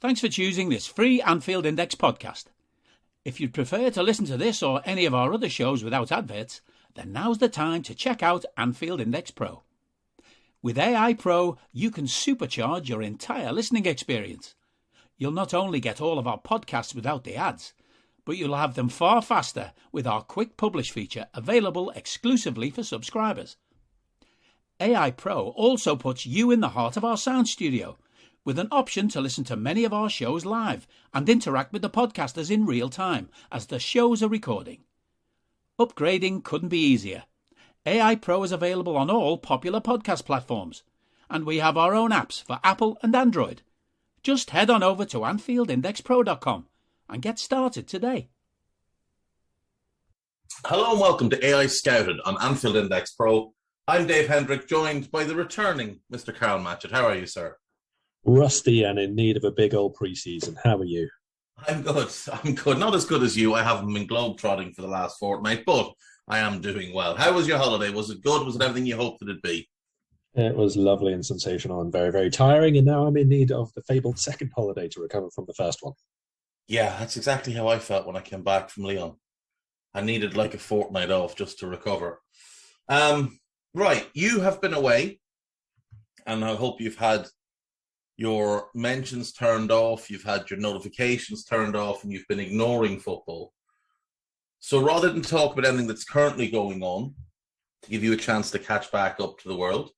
Thanks for choosing this free Anfield Index podcast. If you'd prefer to listen to this or any of our other shows without adverts, then now's the time to check out Anfield Index Pro. With AI Pro, you can supercharge your entire listening experience. You'll not only get all of our podcasts without the ads, but you'll have them far faster with our Quick Publish feature available exclusively for subscribers. AI Pro also puts you in the heart of our sound studio, with an option to listen to many of our shows live and interact with the podcasters in real time as the shows are recording. Upgrading couldn't be easier. AI Pro is available on all popular podcast platforms, and we have our own apps for Apple and Android. Just head on over to AnfieldIndexPro.com and get started today. Hello and welcome to AI Scouted on Anfield Index Pro. I'm Dave Hendrick, joined by the returning Mr. Karl Matchett. How are you, sir? Rusty and in need of a big old preseason. How are you? I'm good. Not as good as you. I haven't been globetrotting for the last fortnight, but I am doing well. How was your holiday? Was it good? Was it everything you hoped it'd be? It was lovely and sensational and very, very tiring. And now I'm in need of the fabled second holiday to recover from the first one. Yeah, that's exactly how I felt when I came back from Lyon. I needed like a fortnight off just to recover. Right, you have been away, and I hope you've had your mentions turned off, you've had your notifications turned off, and you've been ignoring football. So rather than talk about anything that's currently going on, to give you a chance to catch back up to the world,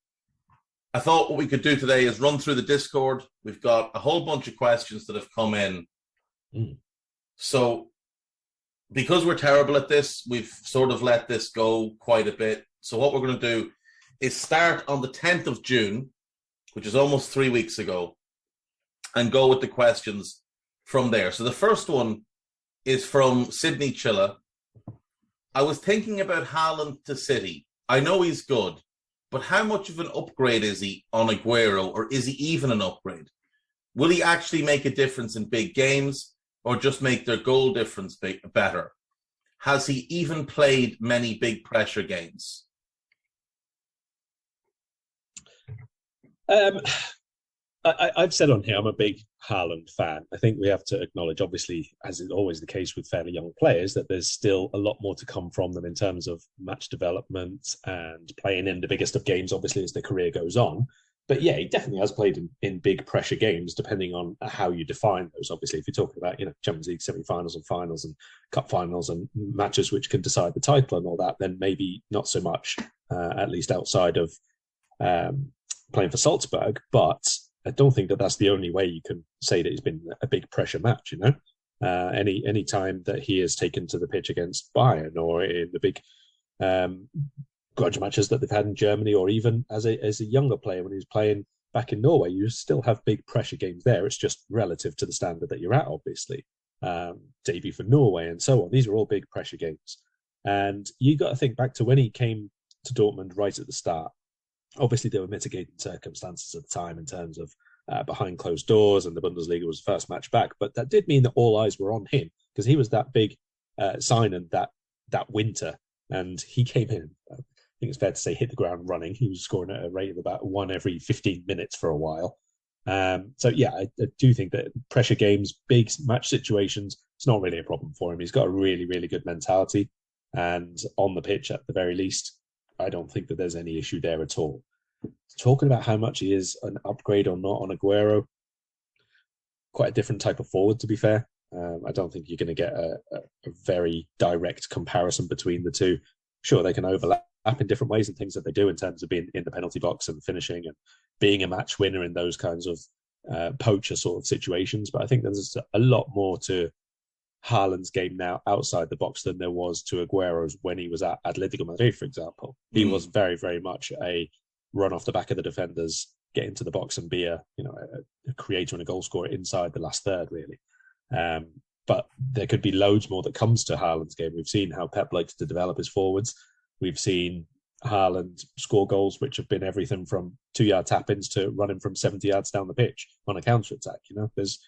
I thought what we could do today is run through the Discord. We've got a whole bunch of questions that have come in. So because we're terrible at this, we've sort of let this go quite a bit. So what we're going to do is start on the 10th of June, which is almost 3 weeks ago, and go with the questions from there. So the first one is from Sydney Chilla. I was thinking about Haaland to City. I know he's good, but how much of an upgrade is he on Aguero, or is he even an upgrade? Will he actually make a difference in big games, or just make their goal difference better? Has he even played many big pressure games? I've said on here, I'm a big Haaland fan. I think we have to acknowledge, obviously, as is always the case with fairly young players, that there's still a lot more to come from them in terms of match development and playing in the biggest of games, obviously, as their career goes on. But yeah, he definitely has played in big pressure games, depending on how you define those. Obviously, if you're talking about, Champions League semi-finals and finals and cup finals and matches which can decide the title and all that, then maybe not so much, at least outside of playing for Salzburg. But I don't think that that's the only way you can say that he's been a big pressure match. Any time that he has taken to the pitch against Bayern or in the big grudge matches that they've had in Germany, or even as a younger player when he was playing back in Norway, you still have big pressure games there. It's just relative to the standard that you're at, obviously. Debut for Norway and so on. These are all big pressure games. And you got to think back to when he came to Dortmund right at the start. Obviously, there were mitigating circumstances at the time in terms of behind closed doors, and the Bundesliga was the first match back. But that did mean that all eyes were on him, because he was that big signing that winter. And he came in, I think it's fair to say, hit the ground running. He was scoring at a rate of about one every 15 minutes for a while. So, yeah, I do think that pressure games, big match situations, it's not really a problem for him. He's got a really, really good mentality. And on the pitch, at the very least, I don't think that there's any issue there at all. Talking about how much he is an upgrade or not on Aguero, quite a different type of forward, to be fair. I don't think you're going to get a very direct comparison between the two. Sure, they can overlap in different ways and things that they do in terms of being in the penalty box and finishing and being a match winner in those kinds of poacher sort of situations. But I think there's a lot more to Haaland's game now outside the box than there was to Aguero's when he was at Atletico Madrid, for example. He was very, very much a run off the back of the defenders, get into the box and be a creator and a goal scorer inside the last third, really. But there could be loads more that comes to Haaland's game. We've seen how Pep likes to develop his forwards. We've seen Haaland score goals which have been everything from 2-yard tap-ins to running from 70 yards down the pitch on a counter-attack. There's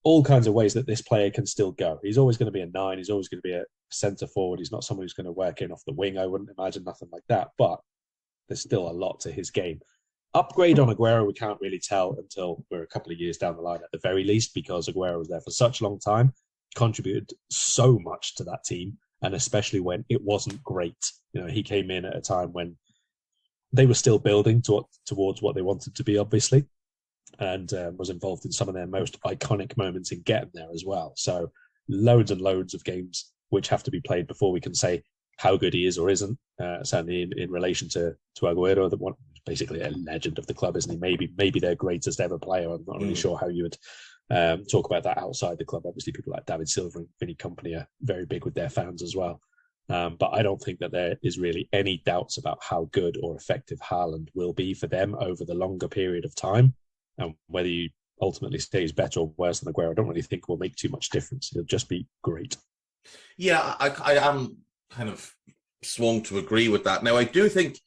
all kinds of ways that this player can still go. He's always going to be a 9. He's always going to be a centre forward. He's not someone who's going to work in off the wing. I wouldn't imagine nothing like that. But there's still a lot to his game. Upgrade on Aguero, we can't really tell until we're a couple of years down the line at the very least, because Aguero was there for such a long time, contributed so much to that team, and especially when it wasn't great. He came in at a time when they were still building towards what they wanted to be, obviously, and was involved in some of their most iconic moments in getting there as well. So loads and loads of games which have to be played before we can say how good he is or isn't. Certainly in relation to Aguero, the one basically a legend of the club, isn't he? Maybe their greatest ever player. I'm not really sure how you would talk about that outside the club. Obviously, people like David Silva and Vinny Kompany are very big with their fans as well. But I don't think that there is really any doubts about how good or effective Haaland will be for them over the longer period of time. And whether he ultimately stays better or worse than Aguero, I don't really think will make too much difference. He'll just be great. Yeah, I am kind of swung to agree with that. Now, I do think,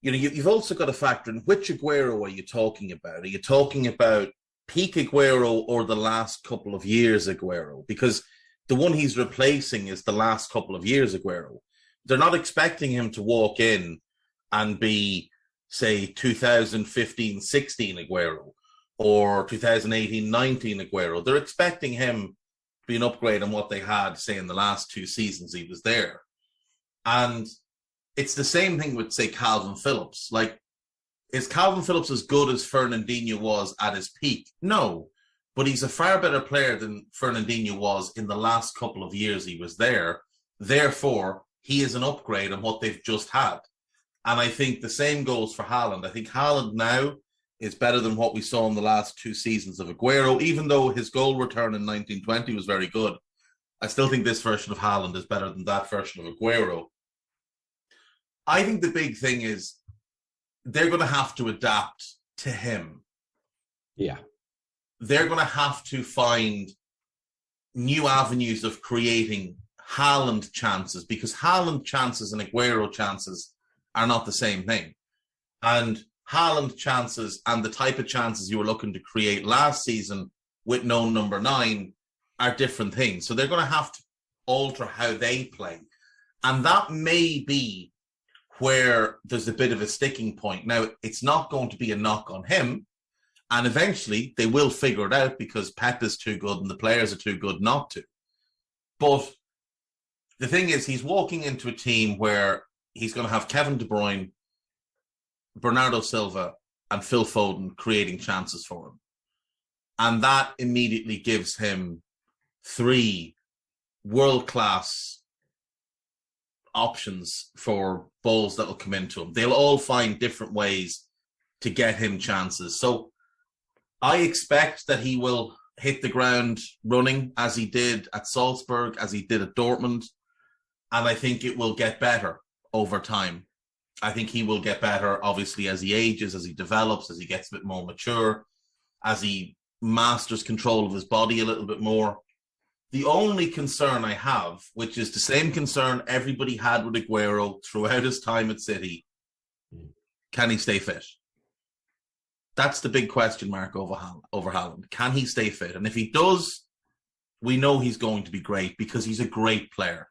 you've also got to factor in which Aguero are you talking about? Are you talking about peak Aguero or the last couple of years Aguero? Because the one he's replacing is the last couple of years Aguero. They're not expecting him to walk in and be, say, 2015-16 Aguero or 2018-19 Aguero. They're expecting him to be an upgrade on what they had, say, in the last 2 seasons he was there. And it's the same thing with, say, Calvin Phillips. Like, is Calvin Phillips as good as Fernandinho was at his peak? No. But he's a far better player than Fernandinho was in the last couple of years he was there. Therefore, he is an upgrade on what they've just had. And I think the same goes for Haaland. I think Haaland now is better than what we saw in the last 2 seasons of Aguero. Even though his goal return in 1920 was very good, I still think this version of Haaland is better than that version of Aguero. I think the big thing is they're going to have to adapt to him. Yeah. They're going to have to find new avenues of creating Haaland chances, because Haaland chances and Aguero chances are not the same thing. And Haaland chances and the type of chances you were looking to create last season with no number 9 are different things. So they're going to have to alter how they play. And that may be where there's a bit of a sticking point. Now, it's not going to be a knock on him. And eventually they will figure it out because Pep is too good and the players are too good not to. But the thing is, he's walking into a team where he's going to have Kevin De Bruyne, Bernardo Silva, and Phil Foden creating chances for him. And that immediately gives him 3 world-class options for balls that will come into him. They'll all find different ways to get him chances. So I expect that he will hit the ground running as he did at Salzburg, as he did at Dortmund. And I think it will get better over time. I think he will get better, obviously, as he ages, as he develops, as he gets a bit more mature, as he masters control of his body a little bit more. The only concern I have, which is the same concern everybody had with Aguero throughout his time at City, can he stay fit? That's the big question mark over Haaland. Can he stay fit? And if he does, we know he's going to be great because he's a great player.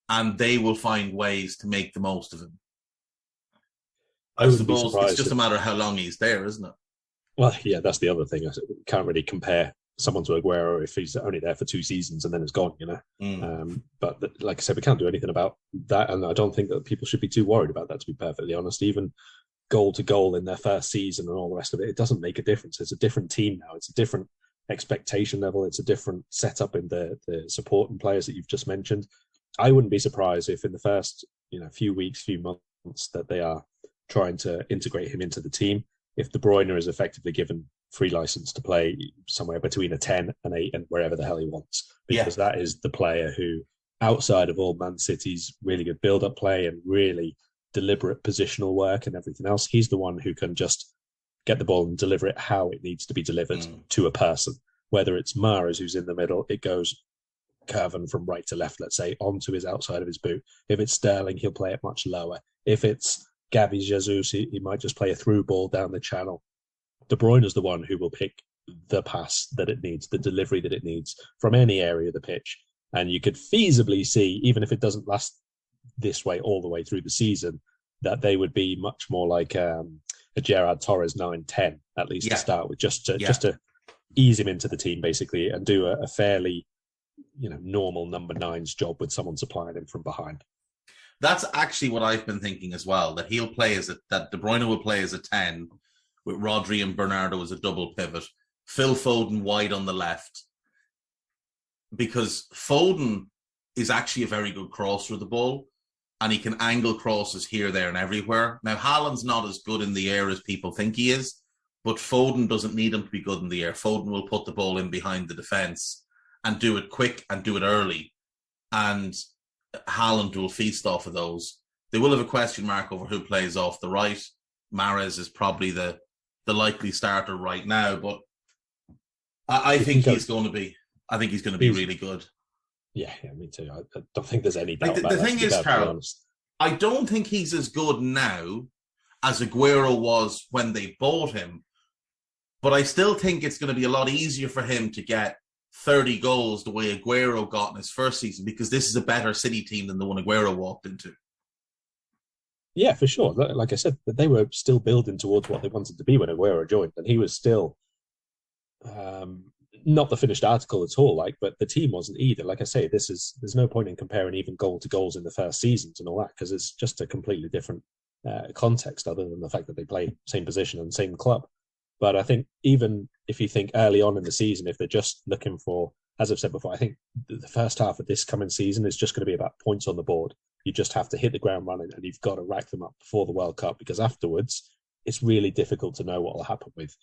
And they will find ways to make the most of him. I suppose it's just a matter of how long he's there, isn't it? Well, yeah, that's the other thing. I can't really compare someone to Aguero if he's only there for 2 seasons and then it's gone, But like I said, we can't do anything about that. And I don't think that people should be too worried about that, to be perfectly honest. Even goal to goal in their first season and all the rest of it, it doesn't make a difference. It's a different team now. It's a different expectation level. It's a different setup in the support and players that you've just mentioned. I wouldn't be surprised if in the first, few weeks, few months that they are trying to integrate him into the team. If De Bruyne is effectively given free license to play somewhere between a 10 and 8 and wherever the hell he wants, because that is the player who, outside of all Man City's really good build-up play and really deliberate positional work and everything else, he's the one who can just get the ball and deliver it how it needs to be delivered to a person. Whether it's Mahrez who's in the middle, it goes curving from right to left, let's say, onto his outside of his boot. If it's Sterling, he'll play it much lower. If it's Gabby Jesus, he might just play a through ball down the channel. De Bruyne is the one who will pick the pass that it needs, the delivery that it needs from any area of the pitch. And you could feasibly see, even if it doesn't last this way all the way through the season, that they would be much more like a Gerard Torres 9-10 at least Yeah. to start with, just to ease him into the team basically and do a fairly normal number 9's job with someone supplying him from behind. That's actually what I've been thinking as well, that he'll play that De Bruyne will play as a 10 with Rodri and Bernardo as a double pivot, Phil Foden wide on the left, because Foden is actually a very good crosser of the ball and he can angle crosses here, there and everywhere. Now, Haaland's not as good in the air as people think he is, but Foden doesn't need him to be good in the air. Foden will put the ball in behind the defence and do it quick and do it early. And Haaland will feast off of those. They will have a question mark over who plays off the right. Mahrez is probably the likely starter right now, but I think he's going to be really good. Yeah, me too. I don't think there's any doubt about the that. thing is, Karl, I don't think he's as good now as Aguero was when they bought him, but I still think it's going to be a lot easier for him to get 30 goals the way Aguero got in his first season, because this is a better City team than the one Aguero walked into. Yeah, for sure. Like I said, they were still building towards what they wanted to be when Aguero joined, and he was still not the finished article at all. But the team wasn't either. Like I say, there's no point in comparing even goal to goals in the first seasons and all that, because it's just a completely different context, other than the fact that they play same position and same club. But I think even if you think early on in the season, if they're just looking for, as I've said before, I think the first half of this coming season is just going to be about points on the board. You just have to hit the ground running, and you've got to rack them up before the World Cup, because afterwards it's really difficult to know what will happen with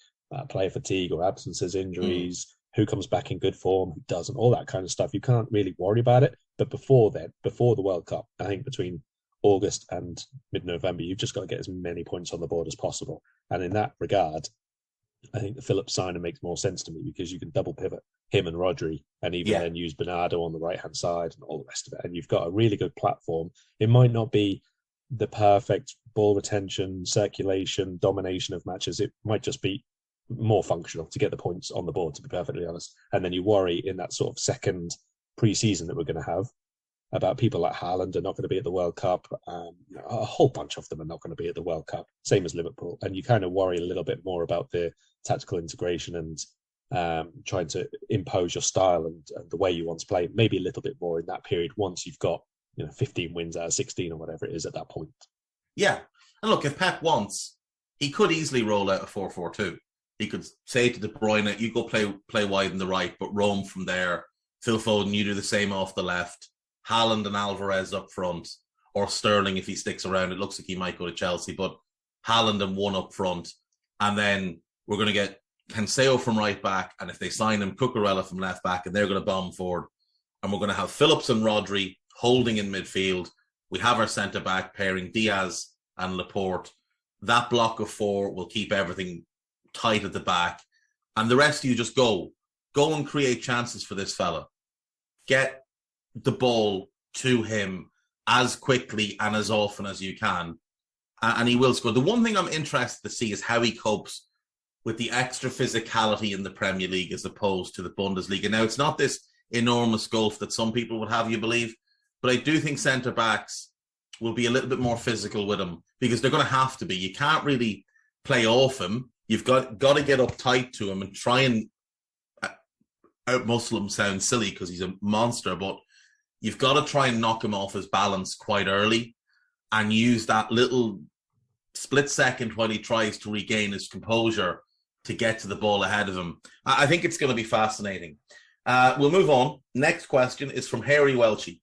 player fatigue or absences, injuries, who comes back in good form, who doesn't, all that kind of stuff. You can't really worry about it. But before the World Cup, I think between August and mid-November, you've just got to get as many points on the board as possible. And in that regard, I think the Phillips signing makes more sense to me, because you can double pivot him and Rodri, and even then use Bernardo on the right-hand side and all the rest of it. And you've got a really good platform. It might not be the perfect ball retention, circulation, domination of matches. It might just be more functional to get the points on the board, to be perfectly honest. And then you worry in that sort of second pre-season that we're going to have about people like Haaland are not going to be at the World Cup. A whole bunch of them are not going to be at the World Cup, same as Liverpool. And you kind of worry a little bit more about the tactical integration and trying to impose your style and the way you want to play, maybe a little bit more in that period once you've got 15 wins out of 16 or whatever it is at that point. Yeah. And look, if Pep wants, he could easily roll out a 4-4-2. He could say to De Bruyne, you go play wide in the right, but roam from there. Phil Foden, you do the same off the left. Haaland and Alvarez up front, or Sterling if he sticks around. It looks like he might go to Chelsea, but Haaland and one up front. And then we're going to get Cancelo from right back, and if they sign him, Cucurella from left back, and they're going to bomb forward. And we're going to have Phillips and Rodri holding in midfield. We have our centre-back pairing, Diaz and Laporte. That block of four will keep everything tight at the back. And the rest of you just go and create chances for this fella. Get the ball to him as quickly and as often as you can, and he will score. The one thing I'm interested to see is how he copes with the extra physicality in the Premier League as opposed to the Bundesliga. Now, it's not this enormous gulf that some people would have you believe, but I do think centre-backs will be a little bit more physical with him, because they're going to have to be. You can't really play off him. You've got to get up tight to him and try and out-muscle him. Sounds silly because he's a monster, but you've got to try and knock him off his balance quite early and use that little split second while he tries to regain his composure to get to the ball ahead of him. I think it's going to be fascinating. We'll move on. Next question is from Harry Welchie.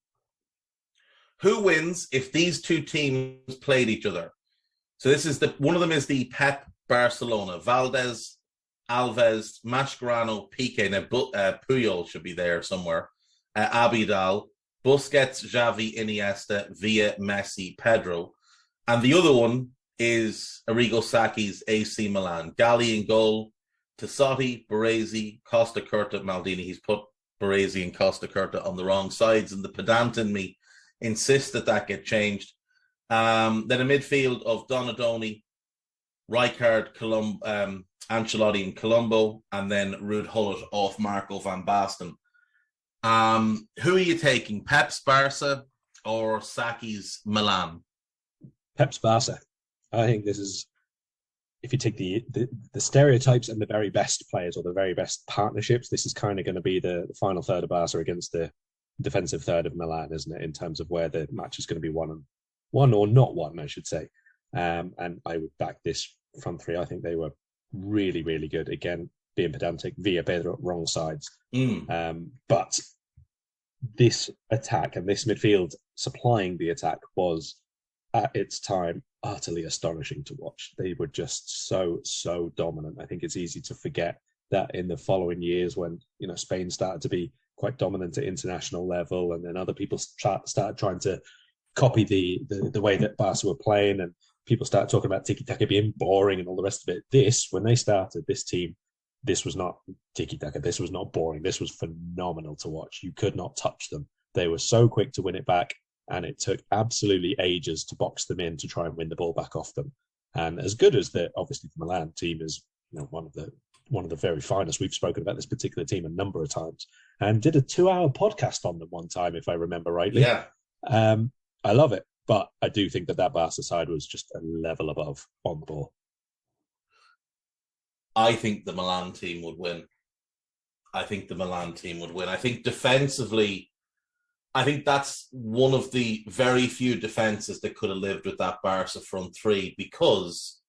Who wins if these two teams played each other? So this is one of them is the Pep Barcelona. Valdez, Alves, Mascherano, Piqué. Now, Puyol should be there somewhere. Abidal, Busquets, Xavi, Iniesta, Villa, Messi, Pedro. And the other one is Arrigo Sacchi's AC Milan. Galli in goal, Tassotti, Baresi, Costa Curta, Maldini. He's put Baresi and Costa Curta on the wrong sides, and the pedant in me insists that get changed. Then a midfield of Donadoni, Rijkaard, Ancelotti and Colombo, and then Ruud Gullit off Marco van Basten. Who are you taking, Pep's Barca or Sacchi's Milan? Pep's Barca. I think this is if you take the stereotypes and the very best players or the very best partnerships, this is kind of going to be the final third of Barca against the defensive third of Milan, isn't it? In terms of where the match is going to be won or not won, I should say. And I would back this front three. I think they were really, really good. Again, being pedantic, Villa, Pedro, wrong sides. But this attack and this midfield supplying the attack was, at its time, utterly astonishing to watch. They were just so dominant. I think it's easy to forget that in the following years when, Spain started to be quite dominant at international level, and then other people started trying to copy the way that Barca were playing, and people started talking about tiki-taka being boring and all the rest of it. When they started, this team, this was not tiki-taka. This was not boring. This was phenomenal to watch. You could not touch them. They were so quick to win it back, and it took absolutely ages to box them in to try and win the ball back off them. And as good as obviously the Milan team is, one of the very finest. We've spoken about this particular team a number of times, and did a 2-hour podcast on them one time, if I remember rightly. Yeah. I love it, but I do think that Barca side was just a level above on the ball. I think the Milan team would win. I think defensively, I think that's one of the very few defenses that could have lived with that Barca front three, because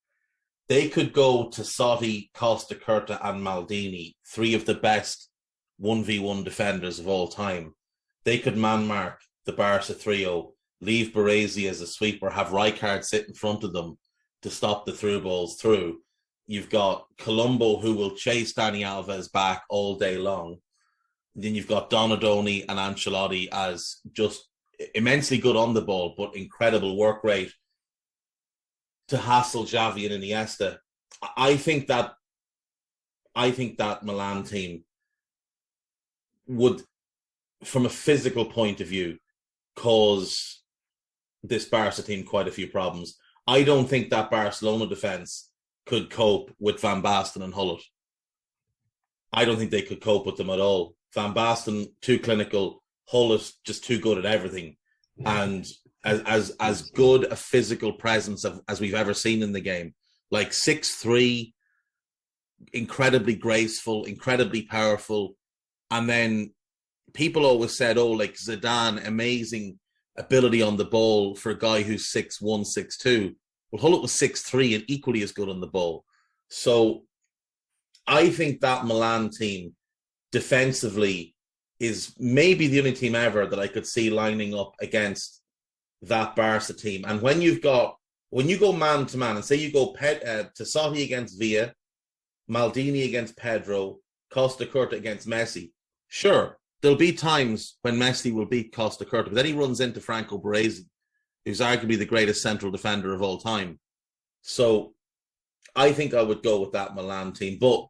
they could go to Sotti, Costa Curta and Maldini, three of the best 1v1 defenders of all time. They could man-mark the Barca trio, leave Baresi as a sweeper, have Rijkaard sit in front of them to stop the through balls through. You've got Colombo, who will chase Dani Alves back all day long. Then you've got Donadoni and Ancelotti as just immensely good on the ball, but incredible work rate to hassle Xavi and Iniesta. I think that Milan team would, from a physical point of view, cause this Barca team quite a few problems. I don't think that Barcelona defence could cope with Van Basten and Hullet. I don't think they could cope with them at all. Van Basten, too clinical. Hullet, just too good at everything. And as good a physical presence as we've ever seen in the game. Like 6'3", incredibly graceful, incredibly powerful. And then people always said, like Zidane, amazing ability on the ball for a guy who's 6'1", 6'2". Well, Hullet was 6'3" and equally as good on the ball. So I think that Milan team defensively is maybe the only team ever that I could see lining up against that Barca team. And when you go man to man, and say you go Tassotti against Villa, Maldini against Pedro, Costa Curta against Messi, sure, there'll be times when Messi will beat Costa Curta, but then he runs into Franco Baresi, who's arguably the greatest central defender of all time. So I think I would go with that Milan team. But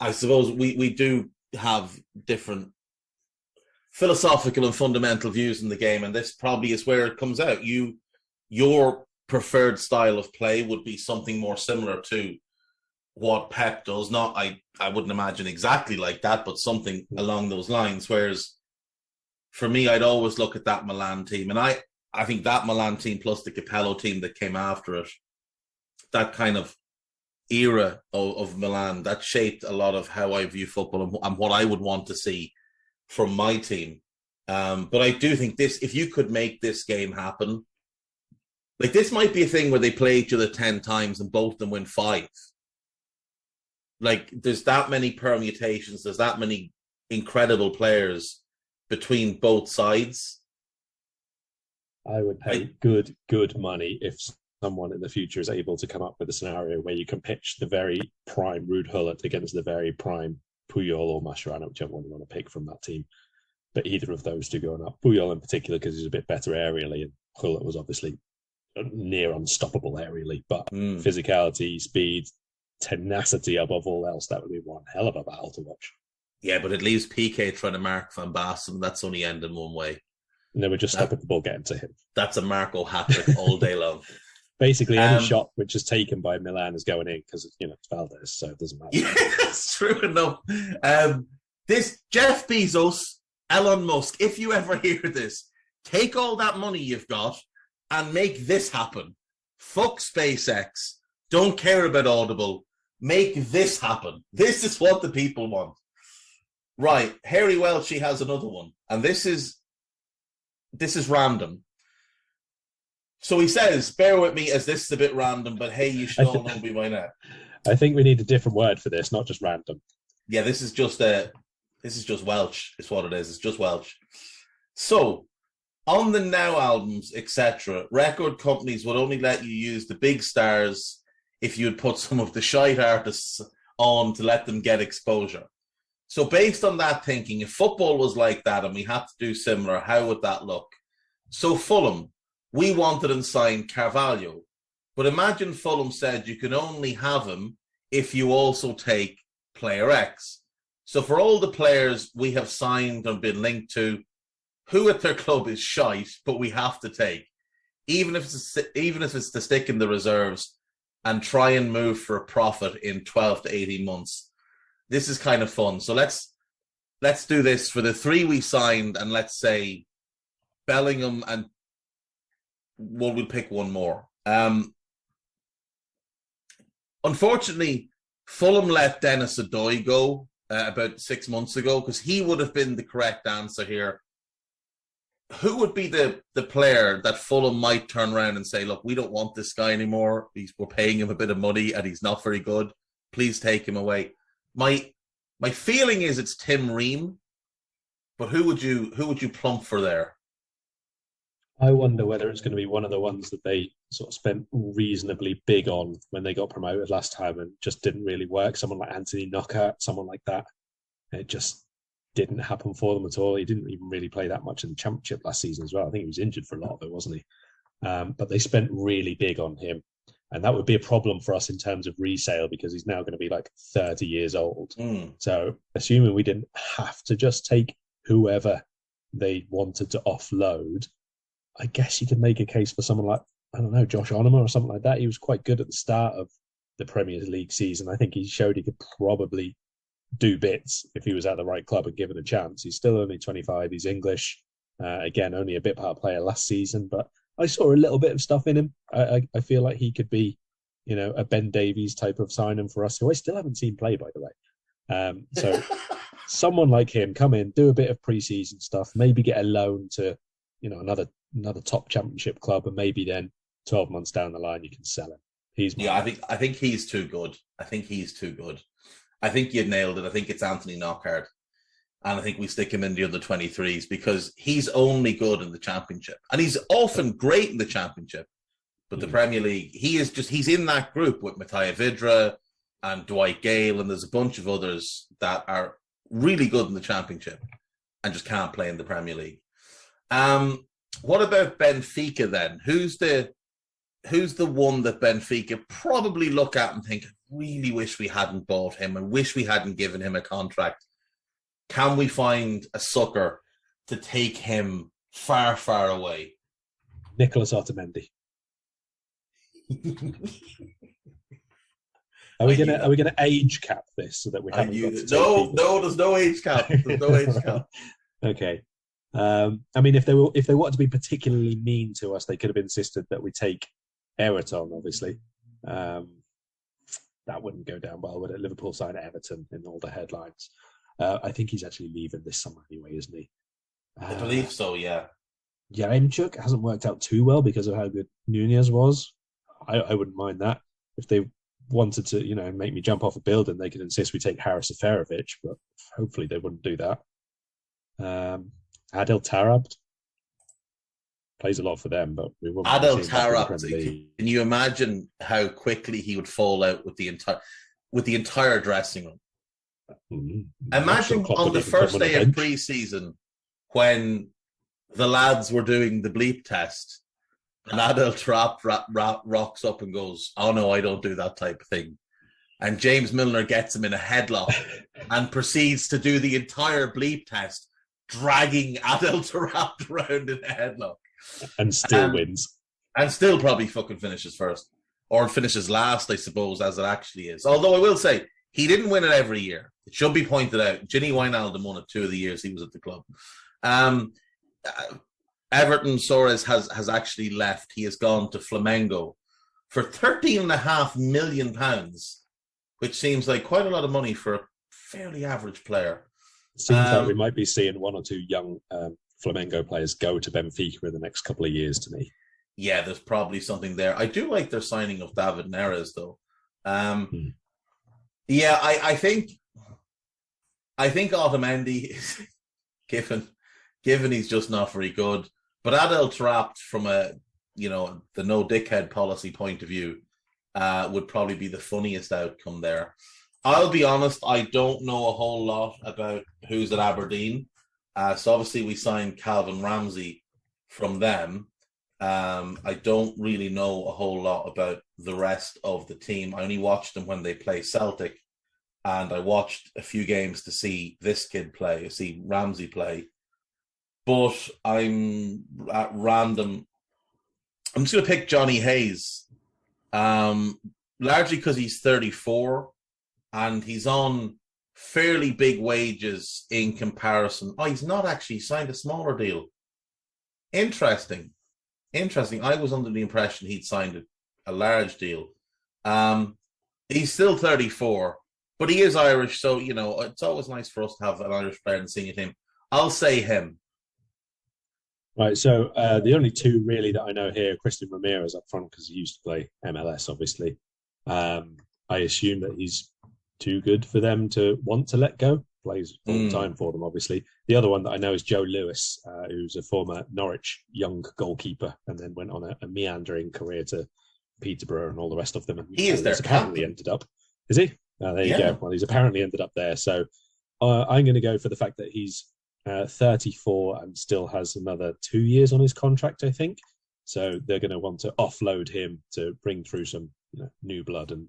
I suppose we do have different philosophical and fundamental views in the game, and this probably is where it comes out. Your preferred style of play would be something more similar to what Pep does. Not, I wouldn't imagine exactly like that, but something along those lines. Whereas for me, I'd always look at that Milan team, and I think that Milan team plus the Capello team that came after it, that kind of era of Milan, that shaped a lot of how I view football and what I would want to see from my team. But I do think if you could make this game happen, like this might be a thing where they play each other 10 times and both of them win 5. Like there's that many permutations, there's that many incredible players between both sides. I would pay good money if someone in the future is able to come up with a scenario where you can pitch the very prime Ruud Gullit against the very prime Puyol or Mascherano, whichever one you want to pick from that team. But either of those two going up. Puyol in particular because he's a bit better aerially, and Gullit was obviously near unstoppable aerially. But physicality, speed, tenacity above all else, that would be one hell of a battle to watch. Yeah, but it leaves Piqué trying to mark Van Basten. That's only ending one way. And they would just stop at the ball getting to him. That's a Marco hat-trick all day long. Basically, any shot which is taken by Milan is going in because it's Valdez, so it doesn't matter. Yeah, that's true enough. This Jeff Bezos, Elon Musk, if you ever hear this, take all that money you've got and make this happen. Fuck SpaceX. Don't care about Audible. Make this happen. This is what the people want. Right. Harry Welch, he has another one. And this is random. So he says, bear with me as this is a bit random, but hey, you should all know me by now. I think we need a different word for this, not just random. Yeah, this is just Welch. It's what it is. It's just Welch. So, on the Now albums, etc., record companies would only let you use the big stars if you would put some of the shite artists on to let them get exposure. So based on that thinking, if football was like that and we had to do similar, how would that look? So Fulham, we wanted and signed Carvalho. But imagine Fulham said you can only have him if you also take player X. So for all the players we have signed and been linked to, who at their club is shite, but we have to take, even if it's to stick in the reserves and try and move for a profit in 12 to 18 months. This is kind of fun. So let's do this for the 3 we signed, and let's say Bellingham, and we'll pick one more. Unfortunately, Fulham let Dennis Odoi go about 6 months ago, because he would have been the correct answer here. Who would be the player that Fulham might turn around and say, look, we don't want this guy anymore. We're paying him a bit of money and he's not very good. Please take him away. My feeling is it's Tim Ream, but who would you plump for there? I wonder whether it's going to be one of the ones that they sort of spent reasonably big on when they got promoted last time and just didn't really work. Someone like Anthony Knockaert, someone like that. It just didn't happen for them at all. He didn't even really play that much in the Championship last season as well. I think he was injured for a lot of it, wasn't he? But they spent really big on him. And that would be a problem for us in terms of resale, because he's now going to be like 30 years old. So assuming we didn't have to just take whoever they wanted to offload, I guess you could make a case for someone like, I don't know, Josh Onuma or something like that. He was quite good at the start of the Premier League season. I think he showed he could probably do bits if he was at the right club and given a chance. He's still only 25. He's English. Again, only a bit part player last season, but I saw a little bit of stuff in him. I feel like he could be, a Ben Davies type of signing for us, who I still haven't seen play, by the way. So someone like him, come in, do a bit of pre-season stuff, maybe get a loan to, another top Championship club, and maybe then 12 months down the line you can sell him. I think he's too good. I think you nailed it. I think it's Anthony Knockaert. And I think we stick him in the under 23s because he's only good in the Championship. And he's often great in the Championship. But the Premier League, he's in that group with Mattia Vidra and Dwight Gale, and there's a bunch of others that are really good in the Championship and just can't play in the Premier League. What about Benfica then? Who's the one that Benfica probably look at and think, I really wish we hadn't bought him. I wish we hadn't given him a contract. Can we find a sucker to take him far, far away? Nicolas Otamendi. Are we gonna age cap this so that we haven't got to No, there's no age cap. There's no age cap. Okay. If they wanted to be particularly mean to us, they could have insisted that we take Everton, obviously. That wouldn't go down well, would it? Liverpool signed Everton in all the headlines. I think he's actually leaving this summer anyway, isn't he? I believe so, yeah. Yaremchuk hasn't worked out too well because of how good Nunes was. I wouldn't mind that. If they wanted to, make me jump off a building, they could insist we take Haris Seferovic, but hopefully they wouldn't do that. Adel Tarabt plays a lot for them, but we won't. Adel Tarabt, can you imagine how quickly he would fall out with the entire dressing room? Imagine on the first day of pre-season when the lads were doing the bleep test and Adel Tarabt rocks up and goes, oh no, I don't do that type of thing. And James Milner gets him in a headlock and proceeds to do the entire bleep test, dragging Adel Tarabt around in a headlock. And still wins. And still probably fucking finishes first. Or finishes last, I suppose, as it actually is. Although I will say, he didn't win it every year. It should be pointed out. Ginny Wijnaldum won it 2 of the years he was at the club. Everton, Suarez has actually left. He has gone to Flamengo. for £13.5 million, which seems like quite a lot of money for a fairly average player. Seems like we might be seeing one or two young Flamengo players go to Benfica in the next couple of years to me. Yeah, there's probably something there. I do like their signing of David Neres, though. Yeah, I think Otamendi is given he's just not very good. But Adel Trapped from the no dickhead policy point of view would probably be the funniest outcome there. I'll be honest, I don't know a whole lot about who's at Aberdeen. So obviously we signed Calvin Ramsey from them. I don't really know a whole lot about the rest of the team. I only watched them when they play Celtic, and I watched a few games to see this kid play, see Ramsey play. But I'm at random. I'm just going to pick Johnny Hayes, largely because he's 34 and he's on fairly big wages in comparison. Oh, he's not actually signed a smaller deal. Interesting. I was under the impression he'd signed a large deal. He's still 34, but he is Irish, so, it's always nice for us to have an Irish player and sing at him. I'll say him. Right, so the only two really that I know here, Christian Ramirez up front, because he used to play MLS, obviously. I assume that he's too good for them to want to let go. Plays all the time for them, obviously. The other one that I know is Joe Lewis, who's a former Norwich young goalkeeper and then went on a meandering career to Peterborough and all the rest of them. And he is there. Apparently ended up. Is he? There you go. Well, he's apparently ended up there. So I'm going to go for the fact that he's 34 and still has another 2 years on his contract, I think. So they're going to want to offload him to bring through some new blood and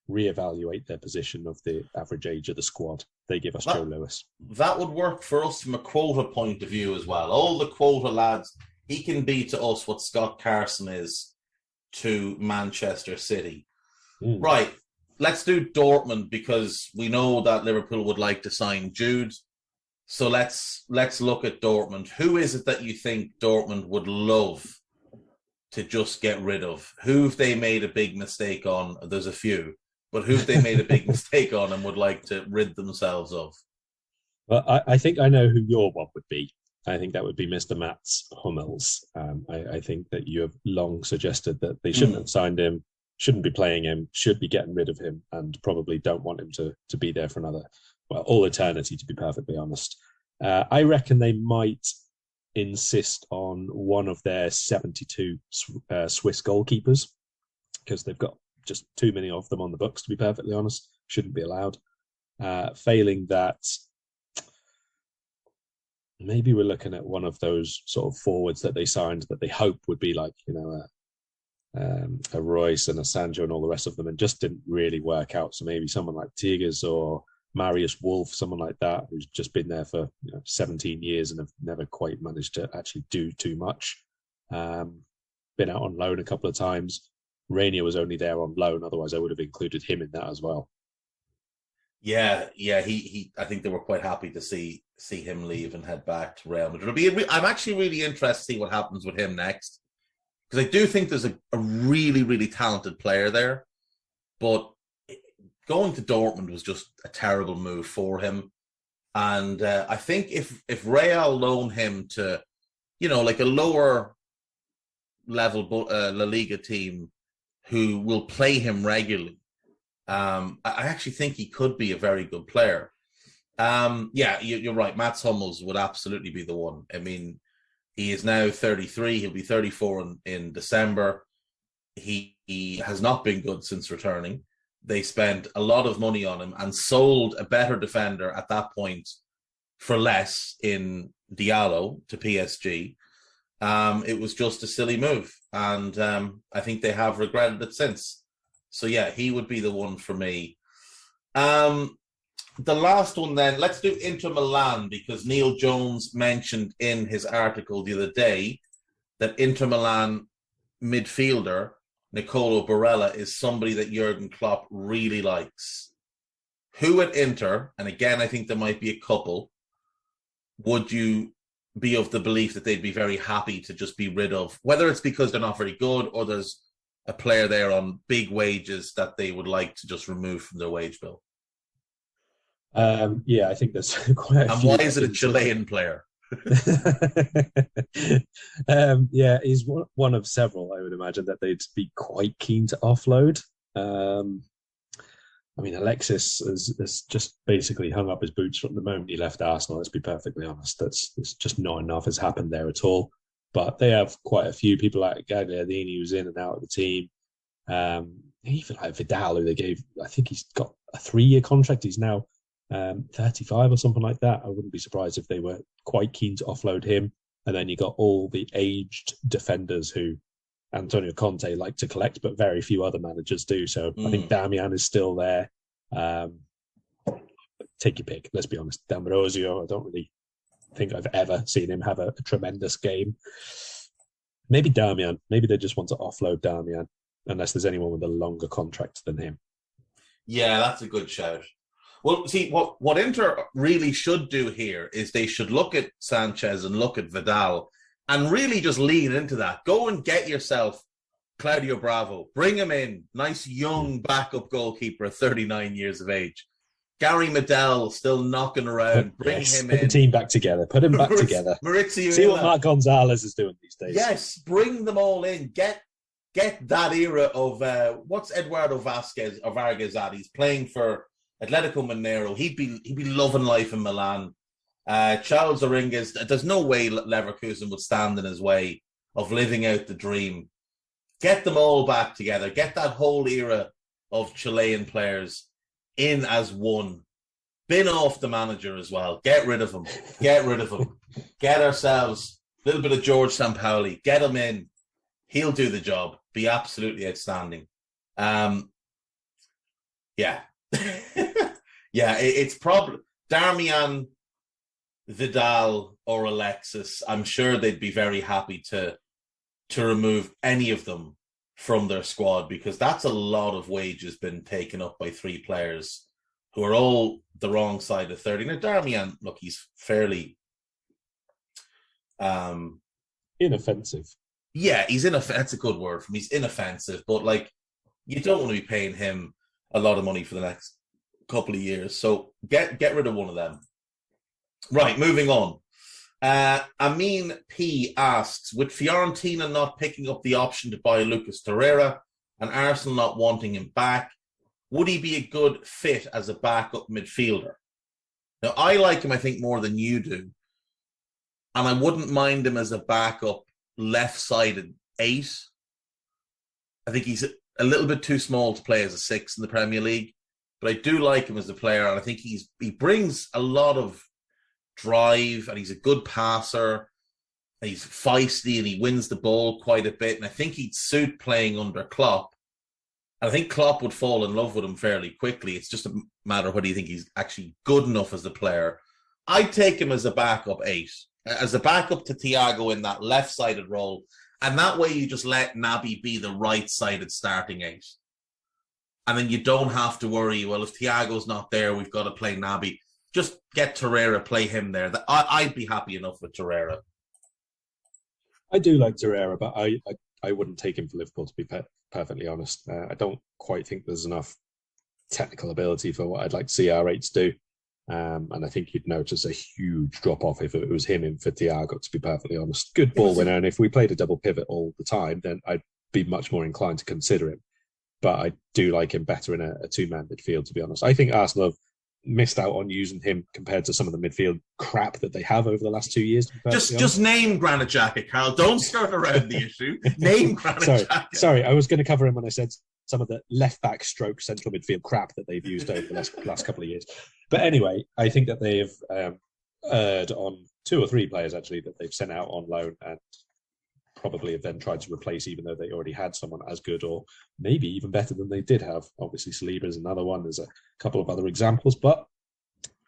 reevaluate their position of the average age of the squad. They give us Joe Lewis. That would work for us from a quota point of view as well. All the quota lads, he can be to us what Scott Carson is to Manchester City. Right, let's do Dortmund, because we know that Liverpool would like to sign Jude. So let's look at Dortmund. Who is it that you think Dortmund would love to just get rid of? Who've they made a big mistake on? There's a few. But who've they made a big mistake on and would like to rid themselves of? Well, I think I know who your one would be. I think that would be Mr. Mats Hummels. I think that you have long suggested that they shouldn't have signed him, shouldn't be playing him, should be getting rid of him, and probably don't want him to be there for all eternity, to be perfectly honest. I reckon they might insist on one of their 72 Swiss goalkeepers, because they've got just too many of them on the books, to be perfectly honest. Shouldn't be allowed. Failing that, maybe we're looking at one of those sort of forwards that they signed that they hope would be like, a Royce and a Sancho and all the rest of them, and just didn't really work out. So maybe someone like Tigers or Marius Wolf, someone like that, who's just been there for 17 years and have never quite managed to actually do too much. Been out on loan a couple of times. Rainier was only there on loan, otherwise I would have included him in that as well. Yeah, he I think they were quite happy to see him leave and head back to Real Madrid. I'm actually really interested to see what happens with him next, because I do think there's a really, really talented player there, but going to Dortmund was just a terrible move for him. And I think if Real loan him to, like a lower level La Liga team who will play him regularly, I actually think he could be a very good player. You're right. Mats Hummels would absolutely be the one. I mean, he is now 33. He'll be 34 in December. He has not been good since returning. They spent a lot of money on him and sold a better defender at that point for less in Diallo to PSG. It was just a silly move, and I think they have regretted it since. So yeah, he would be the one for me. The last one then, let's do Inter Milan, because Neil Jones mentioned in his article the other day that Inter Milan midfielder Nicolo Barella is somebody that Jurgen Klopp really likes. Who at Inter, and again I think there might be a couple, would you be of the belief that they'd be very happy to just be rid of, whether it's because they're not very good or there's a player there on big wages that they would like to just remove from their wage bill? I think there's quite a and few. And why is it a Chilean player? He's one of several, I would imagine, that they'd be quite keen to offload. Alexis has just basically hung up his boots from the moment he left Arsenal, let's be perfectly honest. That's just not enough has happened there at all. But they have quite a few people like Gagliardini, who's in and out of the team. Even like Vidal, who they gave, I think he's got a 3-year contract. He's now 35 or something like that. I wouldn't be surprised if they were quite keen to offload him. And then you got all the aged defenders who Antonio Conte liked to collect, but very few other managers do. So I think Damian is still there. Take your pick, let's be honest. D'Ambrosio, I don't really think I've ever seen him have a tremendous game. Maybe Damian. Maybe they just want to offload Damian, unless there's anyone with a longer contract than him. Yeah, that's a good shout. Well, see, what Inter really should do here is they should look at Sanchez and look at Vidal and really just lean into that. Go and get yourself Claudio Bravo. Bring him in. Nice young backup goalkeeper at 39 years of age. Gary Medel still knocking around. Bring him in. Put the team back together. Put him back together. Maurizio See what Mark Gonzalez is doing these days. Yes, bring them all in. Get that era of what's Eduardo Vasquez or Vargas at? He's playing for Atletico Mineiro. He'd be loving life in Milan. Charles Dominguez, there's no way Leverkusen would stand in his way of living out the dream. Get them all back together. Get that whole era of Chilean players in as one. Bin off the manager as well. Get rid of him. Get ourselves a little bit of George Sampaoli. Get him in. He'll do the job. Be absolutely outstanding. Yeah. It's probably Darmian, Vidal, or Alexis. I'm sure they'd be very happy to remove any of them from their squad, because that's a lot of wages been taken up by 3 players who are all the wrong side of 30. Now, Darmian, look, he's fairly inoffensive. Yeah, that's a good word for him. He's inoffensive, but like, you don't want to be paying him a lot of money for the next couple of years. So get rid of one of them. Right, moving on. Amin P asks, with Fiorentina not picking up the option to buy Lucas Torreira and Arsenal not wanting him back, would he be a good fit as a backup midfielder? Now, I like him, I think, more than you do. And I wouldn't mind him as a backup left-sided 8. I think he's a little bit too small to play as a 6 in the Premier League. But I do like him as a player, and I think he brings a lot of drive, and he's a good passer, and he's feisty, and he wins the ball quite a bit, and I think he'd suit playing under Klopp. And I think Klopp would fall in love with him fairly quickly. It's just a matter of whether you think he's actually good enough as a player. I'd take him as a backup 8, as a backup to Thiago in that left-sided role, and that way you just let Naby be the right-sided starting 8. And then you don't have to worry, well, if Thiago's not there, we've got to play Naby. Just get Torreira, play him there. I'd be happy enough with Torreira. I do like Torreira, but I wouldn't take him for Liverpool, to be perfectly honest. I don't quite think there's enough technical ability for what I'd like to see our 8s do. And I think you'd notice a huge drop-off if it was him in for Thiago, to be perfectly honest. Good ball winner, and if we played a double pivot all the time, then I'd be much more inclined to consider him. But I do like him better in a 2-man midfield, to be honest. I think Arsenal have missed out on using him compared to some of the midfield crap that they have over the last 2 years. Just name Granit Xhaka, Karl. Don't skirt around the issue. Name Granit Xhaka. Sorry, I was going to cover him when I said some of the left-back stroke central midfield crap that they've used over the last couple of years. But anyway, I think that they've erred on 2 or 3 players, actually, that they've sent out on loan and probably have then tried to replace, even though they already had someone as good or maybe even better than they did have. Obviously, Saliba is another one. There's a couple of other examples, but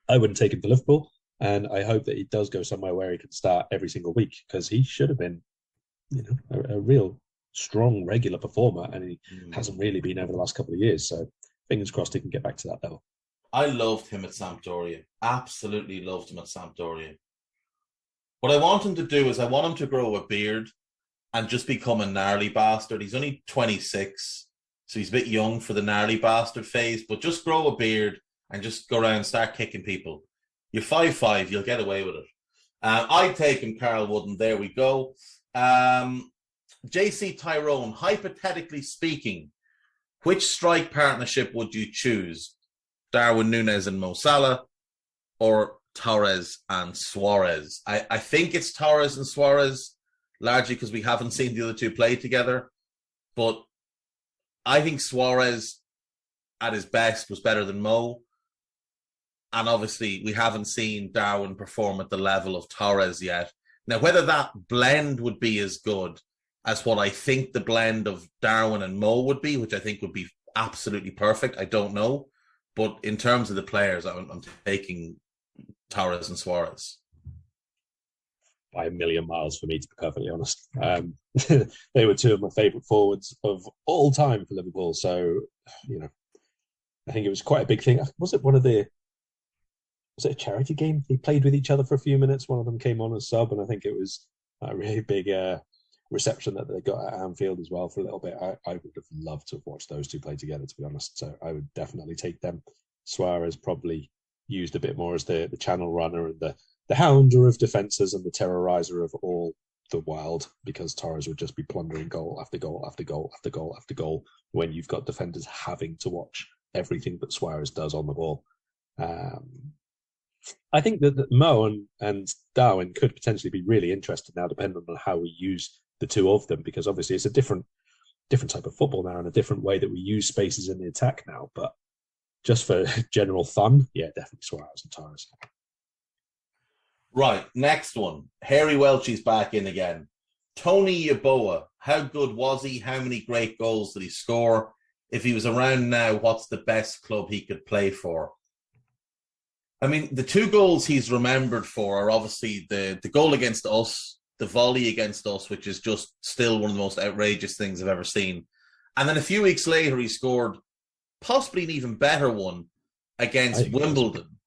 I wouldn't take him for Liverpool. And I hope that he does go somewhere where he can start every single week, because he should have been, a real strong, regular performer, and he hasn't really been over the last couple of years. So fingers crossed he can get back to that level. I loved him at Sampdoria. Absolutely loved him at Sampdoria. What I want him to do is I want him to grow a beard and just become a gnarly bastard. He's only 26, so he's a bit young for the gnarly bastard phase, but just grow a beard and just go around and start kicking people. You're 5'5", you'll get away with it. I'd take him, Karl wouldn't. There we go. JC Tyrone, hypothetically speaking, which strike partnership would you choose? Darwin, Nunes and Masala, or Torres and Suarez? I think it's Torres and Suarez, largely because we haven't seen the other two play together. But I think Suarez at his best was better than Mo. And obviously, we haven't seen Darwin perform at the level of Torres yet. Now, whether that blend would be as good as what I think the blend of Darwin and Mo would be, which I think would be absolutely perfect, I don't know. But in terms of the players, I'm taking Torres and Suarez. By a million miles for me, to be perfectly honest. They were two of my favourite forwards of all time for Liverpool. So, I think it was quite a big thing. Was it a charity game? They played with each other for a few minutes. One of them came on as sub, and I think it was a really big reception that they got at Anfield as well for a little bit. I would have loved to have watched those two play together, to be honest. So I would definitely take them. Suarez probably used a bit more as the channel runner and the hounder of defences and the terroriser of all the wild, because Torres would just be plundering goal after goal after goal after goal after goal when you've got defenders having to watch everything that Suarez does on the ball. I think that Mo and Darwin could potentially be really interesting now, depending on how we use the two of them, because obviously it's a different type of football now and a different way that we use spaces in the attack now. But just for general fun, yeah, definitely Suarez and Torres. Right, next one. Harry Welch is back in again. Tony Yeboah, how good was he? How many great goals did he score? If he was around now, what's the best club he could play for? I mean, the two goals he's remembered for are obviously the goal against us, the volley against us, which is just still one of the most outrageous things I've ever seen. And then a few weeks later, he scored possibly an even better one against Wimbledon.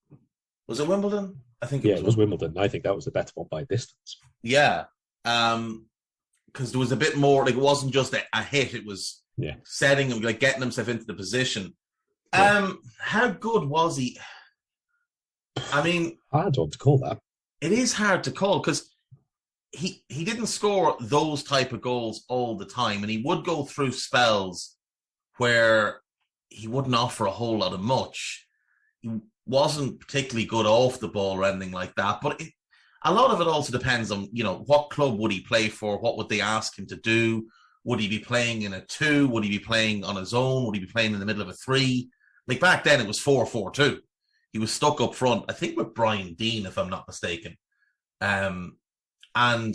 Was it Wimbledon? I think it was Wimbledon. I think that was the better one by distance. Yeah. Because there was a bit more, like it wasn't just a hit, it was setting him, like getting himself into the position. How good was he? I mean, hard one to call that. It is hard to call because he didn't score those type of goals all the time, and he would go through spells where he wouldn't offer a whole lot of much. He wasn't particularly good off the ball or anything like that, but a lot of it also depends on, what club would he play for? What would they ask him to do? Would he be playing in a 2? Would he be playing on his own? Would he be playing in the middle of a 3? Like back then it was 4-4-2. He was stuck up front, I think with Brian Dean, if I'm not mistaken. And I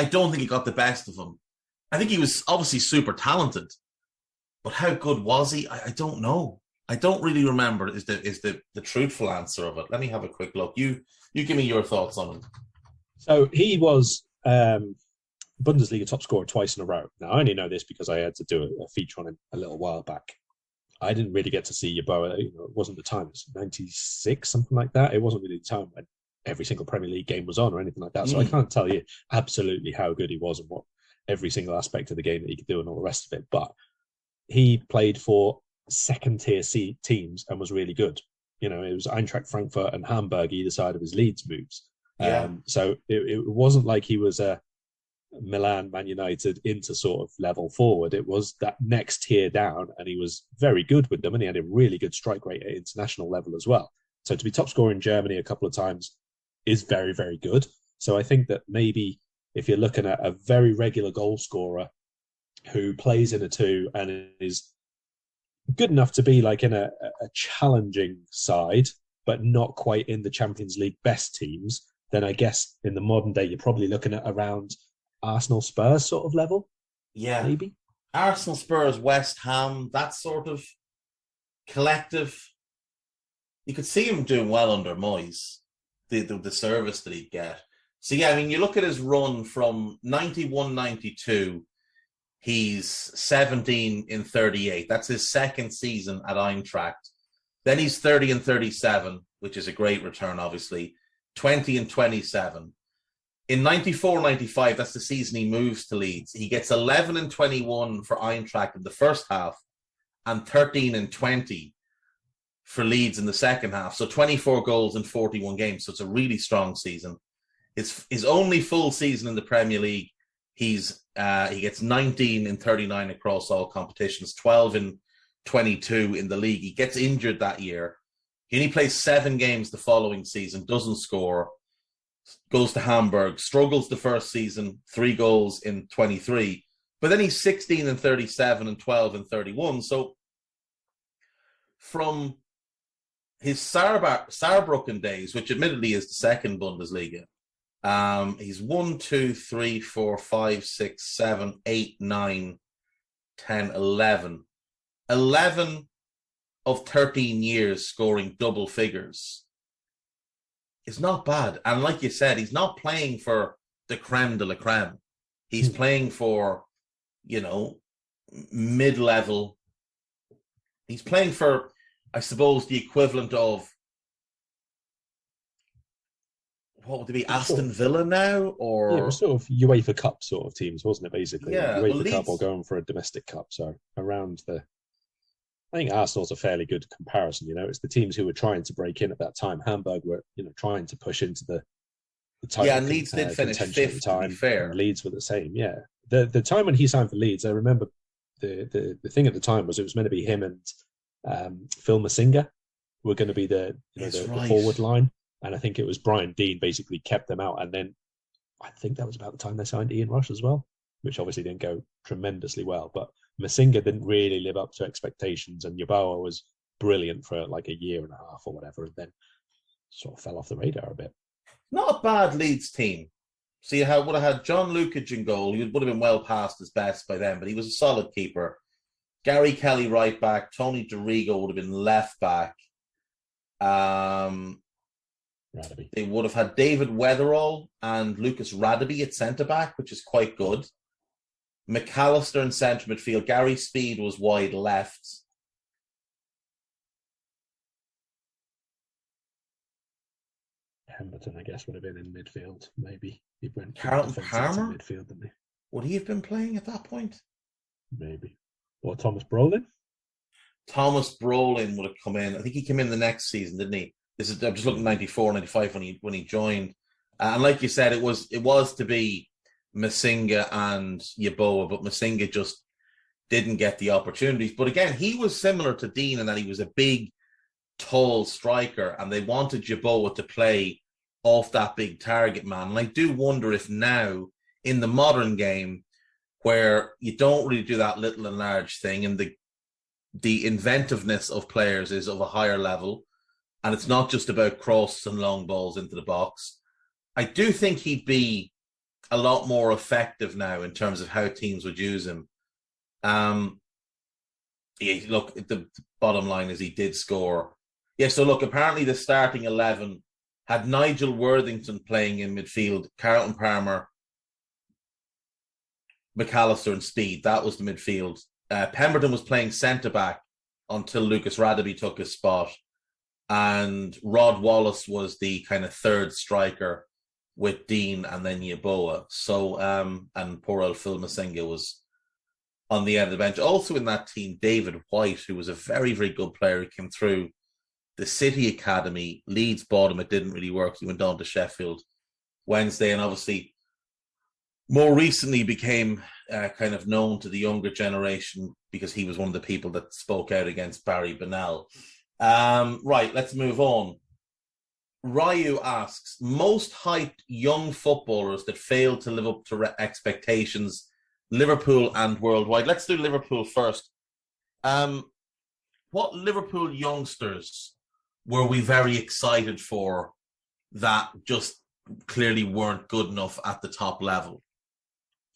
don't think he got the best of him. I think he was obviously super talented, but how good was he? I don't know. I don't really remember is the truthful answer of it. Let me have a quick look. You give me your thoughts on him. So he was Bundesliga top scorer twice in a row. Now, I only know this because I had to do a feature on him a little while back. I didn't really get to see Yeboah. It wasn't the time. It was 96, something like that. It wasn't really the time when every single Premier League game was on or anything like that. So I can't tell you absolutely how good he was and what every single aspect of the game that he could do and all the rest of it. But he played for second-tier teams and was really good. It was Eintracht Frankfurt and Hamburg either side of his Leeds moves. Yeah. So it wasn't like he was a Milan, Man United into sort of level forward. It was that next tier down, and he was very good with them, and he had a really good strike rate at international level as well. So to be top scorer in Germany a couple of times is very, very good. So I think that maybe if you're looking at a very regular goal scorer who plays in a 2 and is good enough to be like in a challenging side, but not quite in the Champions League best teams, then I guess in the modern day, you're probably looking at around Arsenal Spurs sort of level. Yeah. Maybe. Arsenal Spurs, West Ham, that sort of collective. You could see him doing well under Moyes, the service that he'd get. So, yeah, I mean, you look at his run from 91-92, he's 17 in 38. That's his second season at Eintracht. Then he's 30 in 37, which is a great return, obviously. 20 in 27. In 94-95, that's the season he moves to Leeds. He gets 11 and 21 for Eintracht in the first half and 13 and 20 for Leeds in the second half. So 24 goals in 41 games. So it's a really strong season. His only full season in the Premier League, he gets 19 in 39 across all competitions, 12 in 22 in the league. He gets injured that year. He only plays 7 games the following season, doesn't score, goes to Hamburg, struggles the first season, 3 goals in 23. But then he's 16 and 37 and 12 and 31. So from his Saarbrücken days, which admittedly is the second Bundesliga, he's 1, 2, 3, 4, 5, 6, 7, 8, 9, 10, 11. 11 of 13 years scoring double figures is not bad. And like you said, he's not playing for the creme de la creme. He's playing for, mid-level. He's playing for, I suppose, the equivalent of, what would it be, Aston Villa now? Or yeah, it was sort of UEFA Cup sort of teams, wasn't it, basically? Yeah, UEFA Cup or going for a domestic cup. So I think Arsenal's a fairly good comparison. It's the teams who were trying to break in at that time. Hamburg were, trying to push into the title. Yeah, and Leeds did finish fifth, to be fair. And Leeds were the same, yeah. The time when he signed for Leeds, I remember the thing at the time was it was meant to be him and Phil Masinga were going to be the forward line. And I think it was Brian Deane basically kept them out. And then I think that was about the time they signed Ian Rush as well, which obviously didn't go tremendously well. But Masinga didn't really live up to expectations, and Yeboah was brilliant for like a year and a half or whatever, and then sort of fell off the radar a bit. Not a bad Leeds team. So you would have had John Lukic in goal. He would have been well past his best by then, but he was a solid keeper. Gary Kelly right back. Tony DeRigo would have been left back. Radaby. They would have had David Weatherall and Lucas Radaby at centre back, which is quite good. McAllister in centre midfield. Gary Speed was wide left. Pemberton, I guess, would have been in midfield. Maybe he went Carlton Palmer. Midfield, didn't he? Would he have been playing at that point? Maybe. Or Thomas Brolin. Thomas Brolin would have come in. I think he came in the next season, didn't he? I'm just looking at 94, 95 when he joined. And like you said, it was to be Masinga and Yeboah, but Masinga just didn't get the opportunities. But again, he was similar to Dean in that he was a big, tall striker, and they wanted Yeboah to play off that big target man. And I do wonder if now, in the modern game, where you don't really do that little and large thing, and the inventiveness of players is of a higher level, and it's not just about crosses and long balls into the box, I do think he'd be a lot more effective now in terms of how teams would use him. Look, the bottom line is he did score. Yeah, so look, apparently the starting 11 had Nigel Worthington playing in midfield, Carlton Palmer, McAllister and Speed. That was the midfield. Pemberton was playing centre-back until Lucas Radaby took his spot. And Rod Wallace was the kind of third striker with Dean and then Yeboah. So, and poor old Phil Masinga was on the end of the bench. Also in that team, David White, who was a very, very good player, who came through the City Academy. Leeds bought him. It didn't really work. He went on to Sheffield Wednesday, and obviously more recently became kind of known to the younger generation because he was one of the people that spoke out against Barry Bennell. Right, let's move on. Ryu asks, most hyped young footballers that failed to live up to expectations, Liverpool and worldwide. Let's do Liverpool first. What Liverpool youngsters were we very excited for that just clearly weren't good enough at the top level?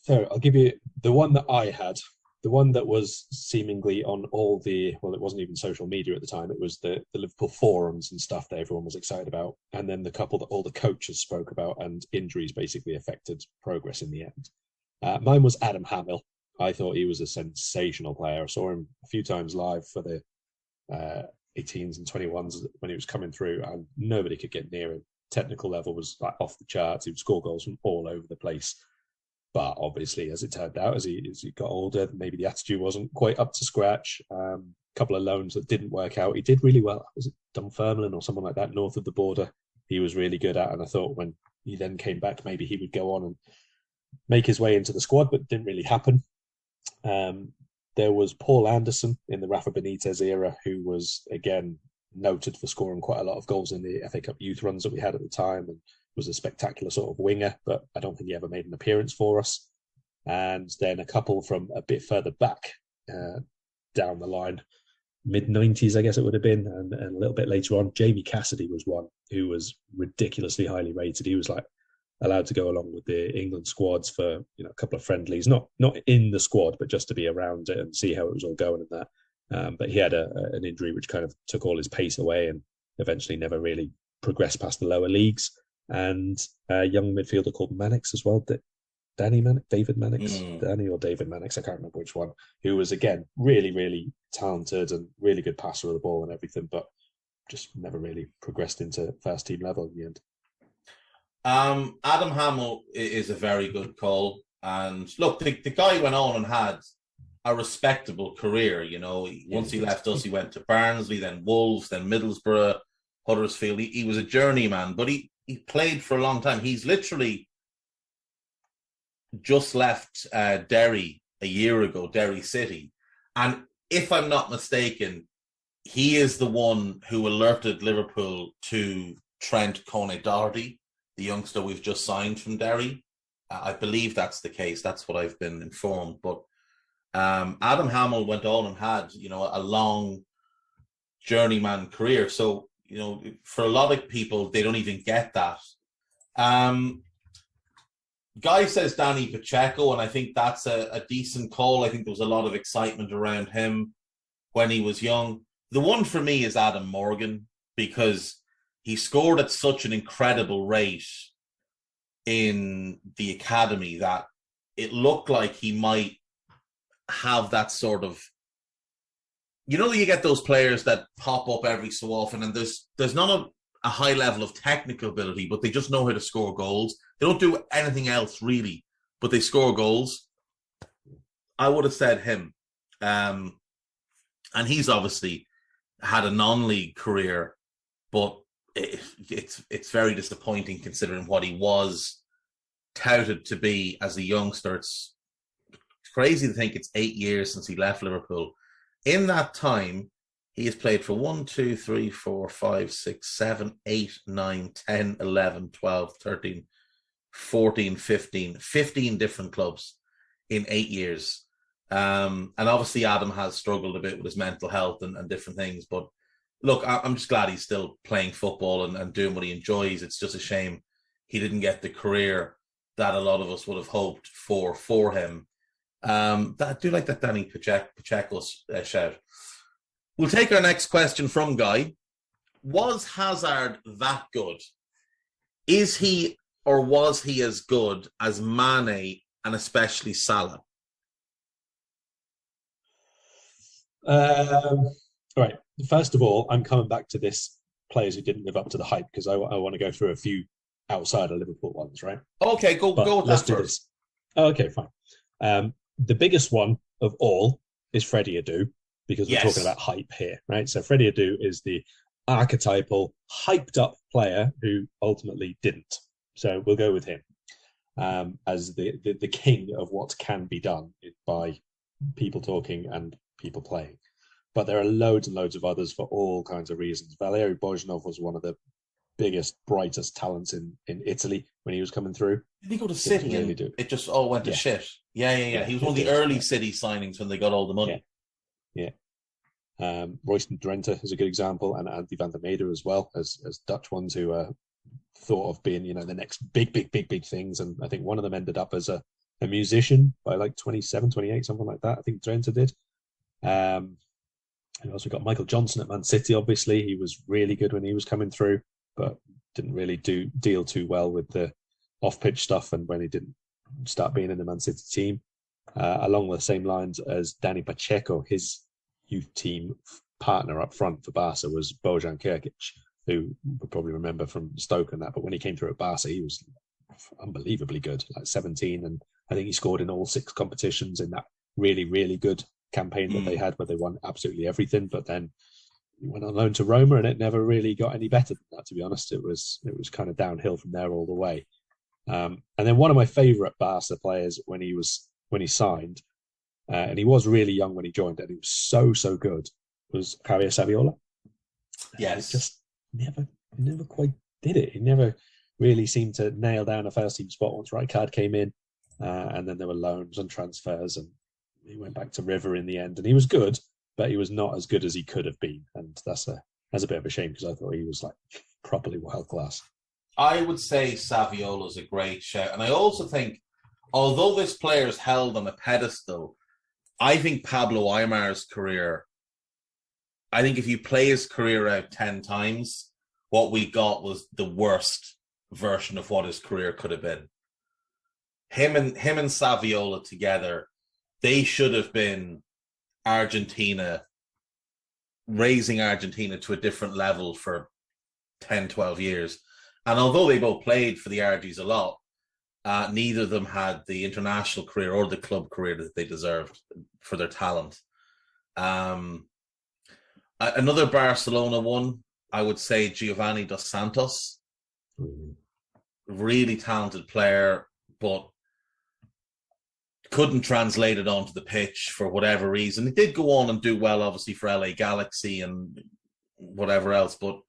So I'll give you the one that I had. The one that was seemingly on all the, well, it wasn't even social media at the time. It was the Liverpool forums and stuff that everyone was excited about. And then the couple that all the coaches spoke about, and injuries basically affected progress in the end. Mine was Adam Hamill. I thought he was a sensational player. I saw him a few times live for the 18s and 21s when he was coming through, and nobody could get near him. technical level was like off the charts. He would score goals from all over the place. But obviously, as it turned out, as he got older, maybe the attitude wasn't quite up to scratch. A couple of loans that didn't work out. He did really well. Was it Dunfermline or someone like that, north of the border? He was really good at. And I thought when he then came back, maybe he would go on and make his way into the squad, but it didn't really happen. There was Paul Anderson in the Rafa Benitez era, who was, again, noted for scoring quite a lot of goals in the FA Cup youth runs that we had at the time, and was a spectacular sort of winger, but I don't think he ever made an appearance for us. And then a couple from a bit further back down the line, mid-90s, I guess it would have been, and a little bit later on, Jamie Cassidy was one who was ridiculously highly rated. He was like allowed to go along with the England squads for a couple of friendlies, not in the squad, but just to be around it and see how it was all going and that. But he had an injury which kind of took all his pace away and eventually never really progressed past the lower leagues. And a young midfielder called Mannix as well, David Mannix, Danny or David Mannix, I can't remember which one, who was, again, really, really talented and really good passer of the ball and everything, but just never really progressed into first team level in the end. Adam Hamill is a very good call. And look, the guy went on and had a respectable career. Once he left us, he went to Barnsley, then Wolves, then Middlesbrough, Huddersfield. He was a journeyman, but he played for a long time. He's literally just left Derry a year ago, Derry City. And if I'm not mistaken, he is the one who alerted Liverpool to Trent Cone-Doherty, the youngster we've just signed from Derry. I believe that's the case. That's what I've been informed. But Adam Hamill went on and had, a long journeyman career. So, for a lot of people, they don't even get that. Guy says Danny Pacheco, and I think that's a decent call. I think there was a lot of excitement around him when he was young. The one for me is Adam Morgan, because he scored at such an incredible rate in the academy that it looked like he might have that sort of, you get those players that pop up every so often, and there's not a high level of technical ability, but they just know how to score goals. They don't do anything else really, but they score goals. I would have said him. And he's obviously had a non-league career, but it's very disappointing considering what he was touted to be as a youngster. It's crazy to think it's 8 years since he left Liverpool. In that time, he has played for 1, 2, 3, 4, 5, 6, 7, 8, 9, 10, 11, 12, 13, 14, 15 different clubs in 8 years. And obviously Adam has struggled a bit with his mental health and different things. But look, I'm just glad he's still playing football and doing what he enjoys. It's just a shame he didn't get the career that a lot of us would have hoped for him. I do like that Danny Pacheco shout. We'll take our next question from Guy. Was Hazard that good? Is he or was he as good as Mane and especially Salah? Right. First of all, I'm coming back to this players who didn't live up to the hype, because I want to go through a few outside of Liverpool ones, right? Okay, go with that first. Okay, fine. The biggest one of all is Freddie Adu, because we're talking about hype here, right? So Freddie Adu is the archetypal, hyped up player who ultimately didn't. So we'll go with him as the king of what can be done by people talking and people playing. But there are loads and loads of others for all kinds of reasons. Valerio Bojnov was one of the biggest, brightest talents in Italy when he was coming through. Did he go to City and it just all went to shit? Yeah. He was one of the early City signings when they got all the money. Yeah. Royston Drenthe is a good example, and Andy van der Meijden as well, as Dutch ones who thought of being, the next big things. And I think one of them ended up as a musician by like 27, 28, something like that. I think Drenthe did. And also got Michael Johnson at Man City, obviously. He was really good when he was coming through, but didn't really deal too well with the off-pitch stuff, and when he didn't start being in the Man City team. Along the same lines as Danny Pacheco, his youth team partner up front for Barca was Bojan Krkić, who would probably remember from Stoke and that. But when he came through at Barca, he was unbelievably good, like 17. And I think he scored in all 6 competitions in that really, really good campaign that they had, where they won absolutely everything. But then he went on loan to Roma, and it never really got any better than that, to be honest. It was kind of downhill from there all the way. And then one of my favourite Barca players when he signed, and he was really young when he joined, and he was so good, was Javier Saviola. Yes. He just never quite did it. He never really seemed to nail down a first team spot once Rijkaard came in, and then there were loans and transfers, and he went back to River in the end, and he was good, but he was not as good as he could have been, and that's a bit of a shame, because I thought he was like properly world class. I would say Saviola's a great shout, and I also think, although this player is held on a pedestal, I think Pablo Aymar's career, I think if you play his career out 10 times, what we got was the worst version of what his career could have been. Him and Saviola together, they should have been Argentina, raising Argentina to a different level for 10, 12 years. And although they both played for the Argies a lot, neither of them had the international career or the club career that they deserved for their talent. Another Barcelona one, I would say Giovanni Dos Santos. Really talented player, but couldn't translate it onto the pitch for whatever reason. He did go on and do well, obviously, for LA Galaxy and whatever else, but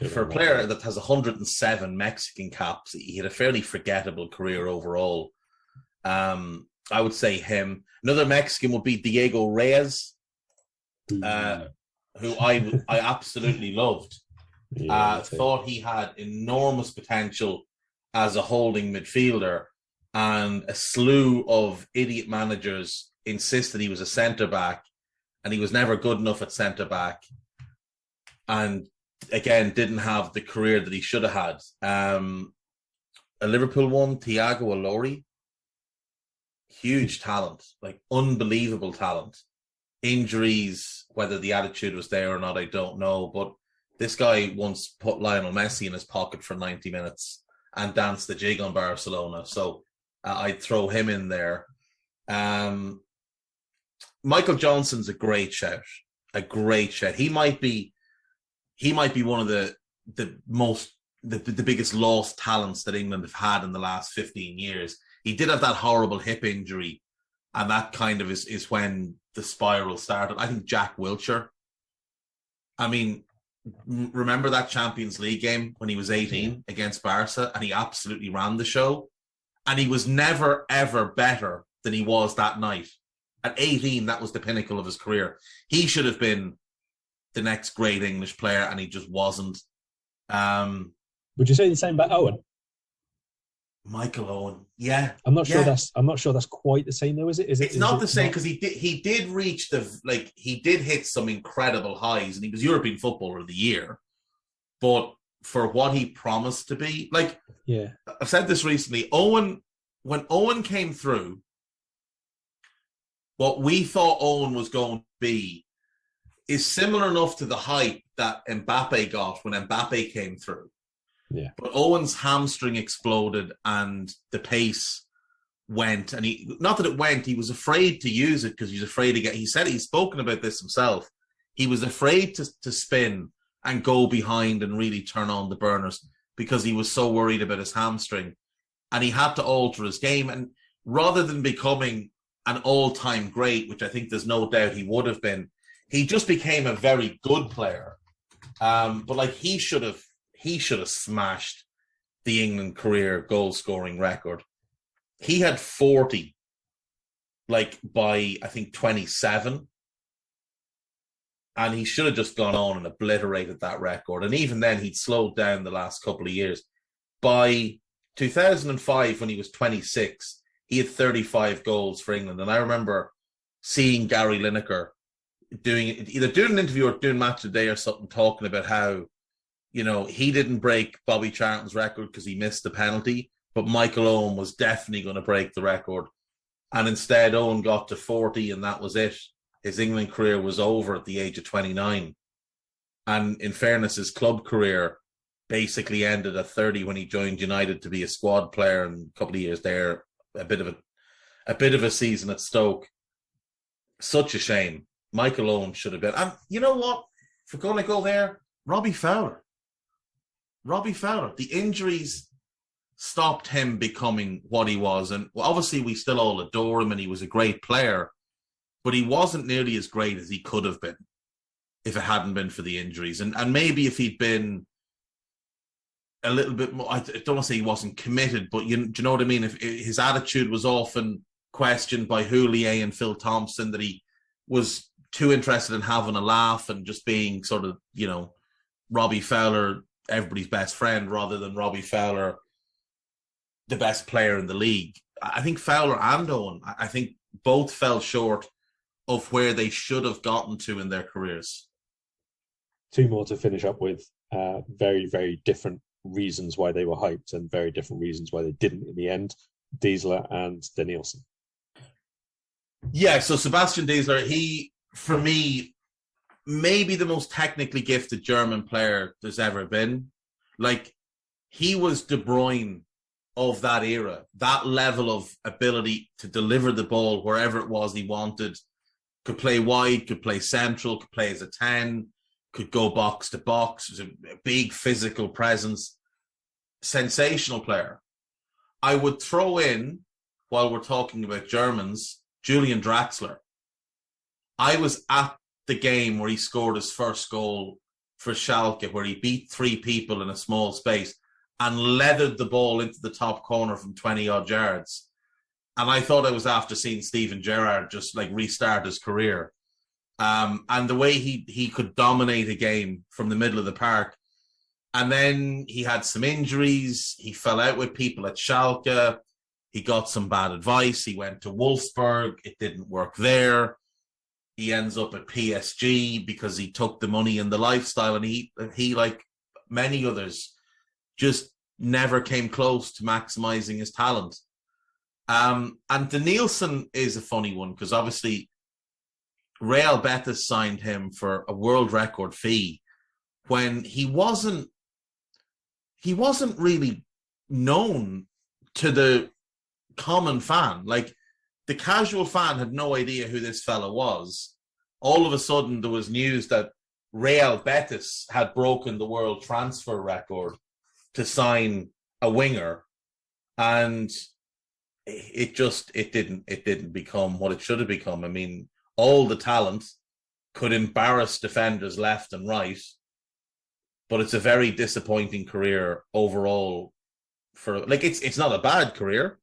for a player that has 107 Mexican caps, he had a fairly forgettable career overall. I would say him. Another Mexican would be Diego Reyes, who I absolutely loved. Thought he had enormous potential as a holding midfielder, and a slew of idiot managers insisted he was a centre-back, and he was never good enough at centre-back, and again, didn't have the career that he should have had. A Liverpool one, Thiago Alori. Huge talent, like unbelievable talent. Injuries, whether the attitude was there or not, I don't know. But this guy once put Lionel Messi in his pocket for 90 minutes and danced the jig on Barcelona. So I'd throw him in there. Michael Johnson's a great shout. A great shout. He might be one of the biggest lost talents that England have had in the last 15 years. He did have that horrible hip injury, and that kind of is when the spiral started. I think Jack Wilshere. I mean, remember that Champions League game when he was 18 against Barca, and he absolutely ran the show, and he was never, ever better than he was that night. At 18, that was the pinnacle of his career. He should have been the next great English player, and he just wasn't. Would you say the same about Owen? Michael Owen, yeah. I'm not sure that's quite the same though, is it? It's not the same, because he did reach he did hit some incredible highs, and he was European Footballer of the Year. But for what he promised to be, I've said this recently, when Owen came through, what we thought Owen was going to be is similar enough to the hype that Mbappe got when Mbappe came through. Yeah. But Owen's hamstring exploded and the pace went. And he was afraid to use it because he was afraid to he said he's spoken about this himself. He was afraid to spin and go behind and really turn on the burners because he was so worried about his hamstring. And he had to alter his game. And rather than becoming an all-time great, which I think there's no doubt he would have been, he just became a very good player. But he should have smashed the England career goal-scoring record. He had 40, by, I think, 27. And he should have just gone on and obliterated that record. And even then, he'd slowed down the last couple of years. By 2005, when he was 26, he had 35 goals for England. And I remember seeing Gary Lineker doing an interview or doing Match of the Day or something, talking about how, he didn't break Bobby Charlton's record because he missed the penalty, but Michael Owen was definitely going to break the record. And instead, Owen got to 40, and that was it. His England career was over at the age of 29. And in fairness, his club career basically ended at 30 when he joined United to be a squad player, and a couple of years there, a bit of a season at Stoke. Such a shame. Michael Owen should have been. And you know what? If we're going to go there, Robbie Fowler. The injuries stopped him becoming what he was. And obviously we still all adore him and he was a great player, but he wasn't nearly as great as he could have been if it hadn't been for the injuries. And maybe if he'd been a little bit more, I don't want to say he wasn't committed, but do you know what I mean? If his attitude was often questioned by Houllier and Phil Thompson, that he was too interested in having a laugh and just being sort of, Robbie Fowler, everybody's best friend, rather than Robbie Fowler, the best player in the league. I think Fowler and Owen, I think both fell short of where they should have gotten to in their careers. Two more to finish up with. Very, very different reasons why they were hyped and very different reasons why they didn't in the end. Dieser and Danielson. Yeah, so Sebastian Dieser, he, for me, maybe the most technically gifted German player there's ever been. Like, he was De Bruyne of that era, that level of ability to deliver the ball wherever it was he wanted, could play wide, could play central, could play as a 10, could go box to box, was a big physical presence, sensational player. I would throw in, while we're talking about Germans, Julian Draxler. I was at the game where he scored his first goal for Schalke, where he beat 3 people in a small space and leathered the ball into the top corner from 20-odd yards. And I thought I was after seeing Steven Gerrard just like restart his career. And the way he could dominate a game from the middle of the park. And then he had some injuries. He fell out with people at Schalke. He got some bad advice. He went to Wolfsburg. It didn't work there. He ends up at PSG because he took the money and the lifestyle. And he like many others, just never came close to maximizing his talent. And Danielson is a funny one because obviously Real Betis signed him for a world record fee when he wasn't really known to the common fan. Like, the casual fan had no idea who this fella was. All of a sudden there was news that Real Betis had broken the world transfer record to sign a winger, and it didn't become what it should have become. I mean, all the talent, could embarrass defenders left and right, but it's a very disappointing career overall. For like, it's not a bad career.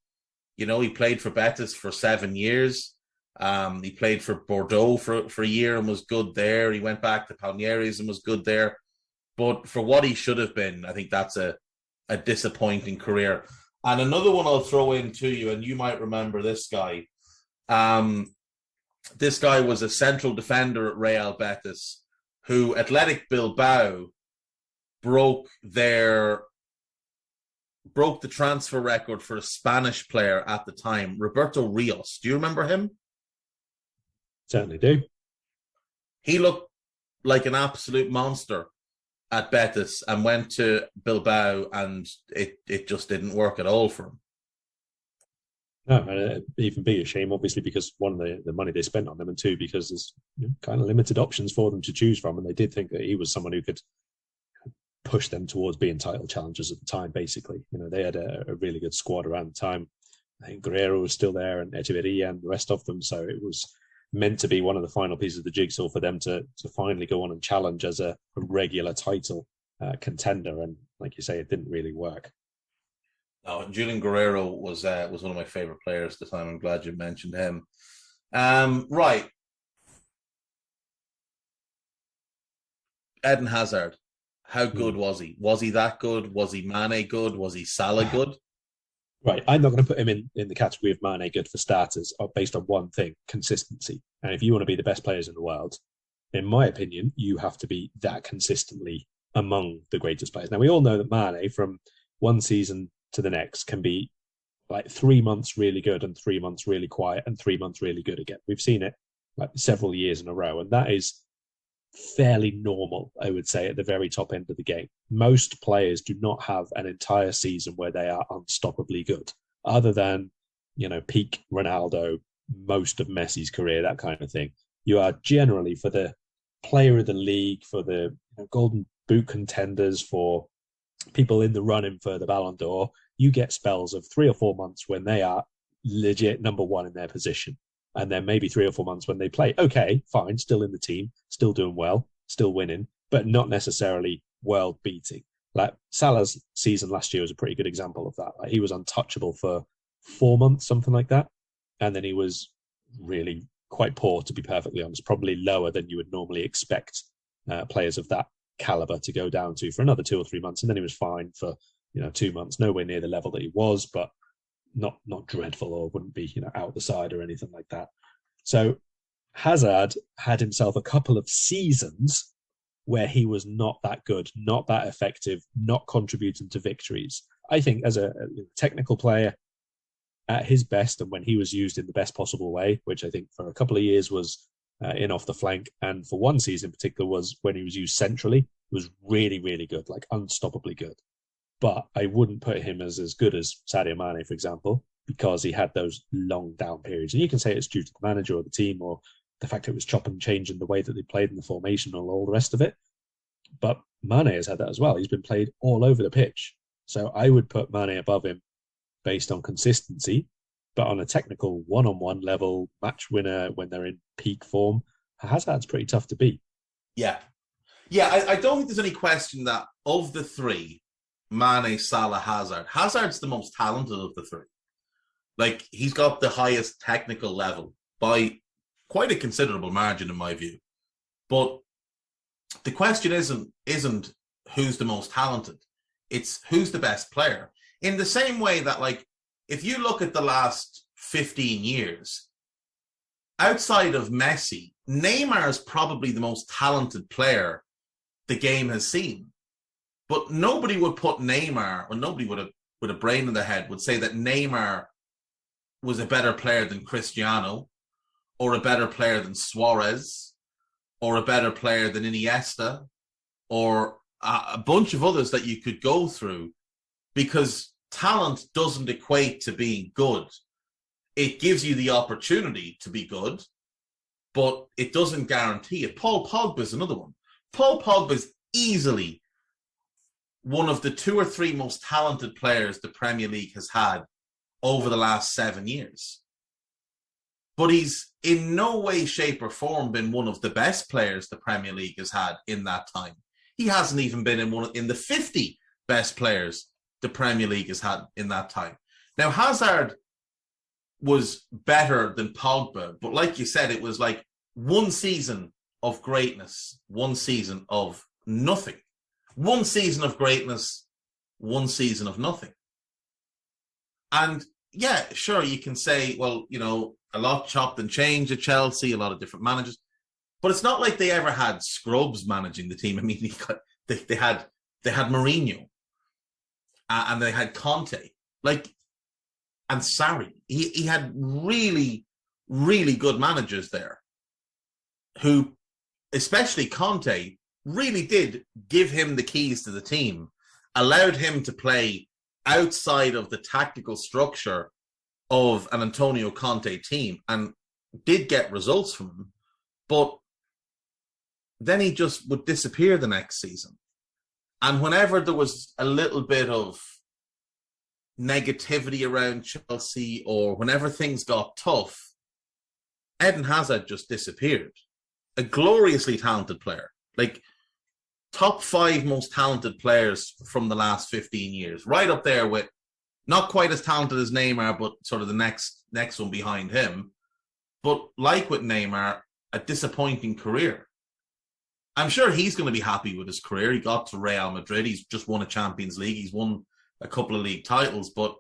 He played for Betis for 7 years. He played for Bordeaux for a year and was good there. He went back to Palmeiras and was good there. But for what he should have been, I think that's a disappointing career. And another one I'll throw in to you, and you might remember this guy. This guy was a central defender at Real Betis, who Athletic Bilbao broke the transfer record for a Spanish player at the time, Roberto Rios. Do you remember him? Certainly do. He looked like an absolute monster at Betis and went to Bilbao, and it just didn't work at all for him. No, and it'd even be a shame, obviously, because one, the money they spent on them, and two, because there's kind of limited options for them to choose from, and they did think that he was someone who could push them towards being title challengers at the time, basically. They had a really good squad around the time. I think Guerrero was still there, and Echeverria and the rest of them, so it was meant to be one of the final pieces of the jigsaw for them to finally go on and challenge as a regular title contender, and like you say, it didn't really work. No, Julian Guerrero was one of my favorite players at the time. I'm glad you mentioned him. Right. Eden Hazard. How good was he? Was he that good? Was he Mane good? Was he Salah good? Right. I'm not going to put him in the category of Mane good for starters, based on one thing: consistency. And if you want to be the best players in the world, in my opinion, you have to be that consistently among the greatest players. Now, we all know that Mane, from one season to the next, can be like 3 months really good and 3 months really quiet and 3 months really good again. We've seen it like several years in a row, and that is fairly normal, I would say, at the very top end of the game. Most players do not have an entire season where they are unstoppably good, other than, peak Ronaldo, most of Messi's career, that kind of thing. You are generally, for the player of the league, for the Golden Boot contenders, for people in the running for the Ballon d'Or, you get spells of 3 or 4 months when they are legit number one in their position. And then maybe 3 or 4 months when they play, okay, fine, still in the team, still doing well, still winning, but not necessarily world beating. Like Salah's season last year was a pretty good example of that. Like, he was untouchable for 4 months, something like that. And then he was really quite poor, to be perfectly honest, probably lower than you would normally expect players of that caliber to go down to for another 2 or 3 months. And then he was fine for 2 months, nowhere near the level that he was, but not dreadful, or wouldn't be out the side or anything like that. So Hazard had himself a couple of seasons where he was not that good, not that effective, not contributing to victories. I think as a technical player at his best, and when he was used in the best possible way, which I think for a couple of years was in off the flank, and for one season in particular was when he was used centrally, was really, really good, like unstoppably good. But I wouldn't put him as good as Sadio Mane, for example, because he had those long down periods. And you can say it's due to the manager or the team, or the fact it was chop and change in the way that they played in the formation and all the rest of it. But Mane has had that as well. He's been played all over the pitch. So I would put Mane above him based on consistency, but on a technical one-on-one level, match winner when they're in peak form, Hazard's pretty tough to beat. Yeah. I don't think there's any question that of the three, Mane, Salah, Hazard's the most talented of the three. Like, he's got the highest technical level by quite a considerable margin, in my view. But the question isn't who's the most talented. It's who's the best player. In the same way that, like, if you look at the last 15 years, outside of Messi, Neymar is probably the most talented player the game has seen. But nobody would put Neymar, or nobody with a brain in their head would say that Neymar was a better player than Cristiano, or a better player than Suarez, or a better player than Iniesta, or a bunch of others that you could go through, because talent doesn't equate to being good. It gives you the opportunity to be good, but it doesn't guarantee it. Paul Pogba is another one. Paul Pogba is easily one of the 2 or 3 most talented players the Premier League has had over the last 7 years. But he's in no way, shape, or form been one of the best players the Premier League has had in that time. He hasn't even been in the 50 best players the Premier League has had in that time. Now, Hazard was better than Pogba, but like you said, it was like one season of greatness, one season of nothing. One season of greatness, one season of nothing. And yeah, sure, you can say, well, a lot chopped and changed at Chelsea, a lot of different managers, but it's not like they ever had scrubs managing the team. I mean, they had Mourinho, and they had Conte, and Sarri. He had really, really good managers there, who, especially Conte, really did give him the keys to the team, allowed him to play outside of the tactical structure of an Antonio Conte team, and did get results from him. But then he just would disappear the next season. And whenever there was a little bit of negativity around Chelsea, or whenever things got tough, Eden Hazard just disappeared. A gloriously talented player. Like, top 5 most talented players from the last 15 years. Right up there with, not quite as talented as Neymar, but sort of the next one behind him. But like with Neymar, a disappointing career. I'm sure he's going to be happy with his career. He got to Real Madrid. He's just won a Champions League. He's won a couple of league titles. But,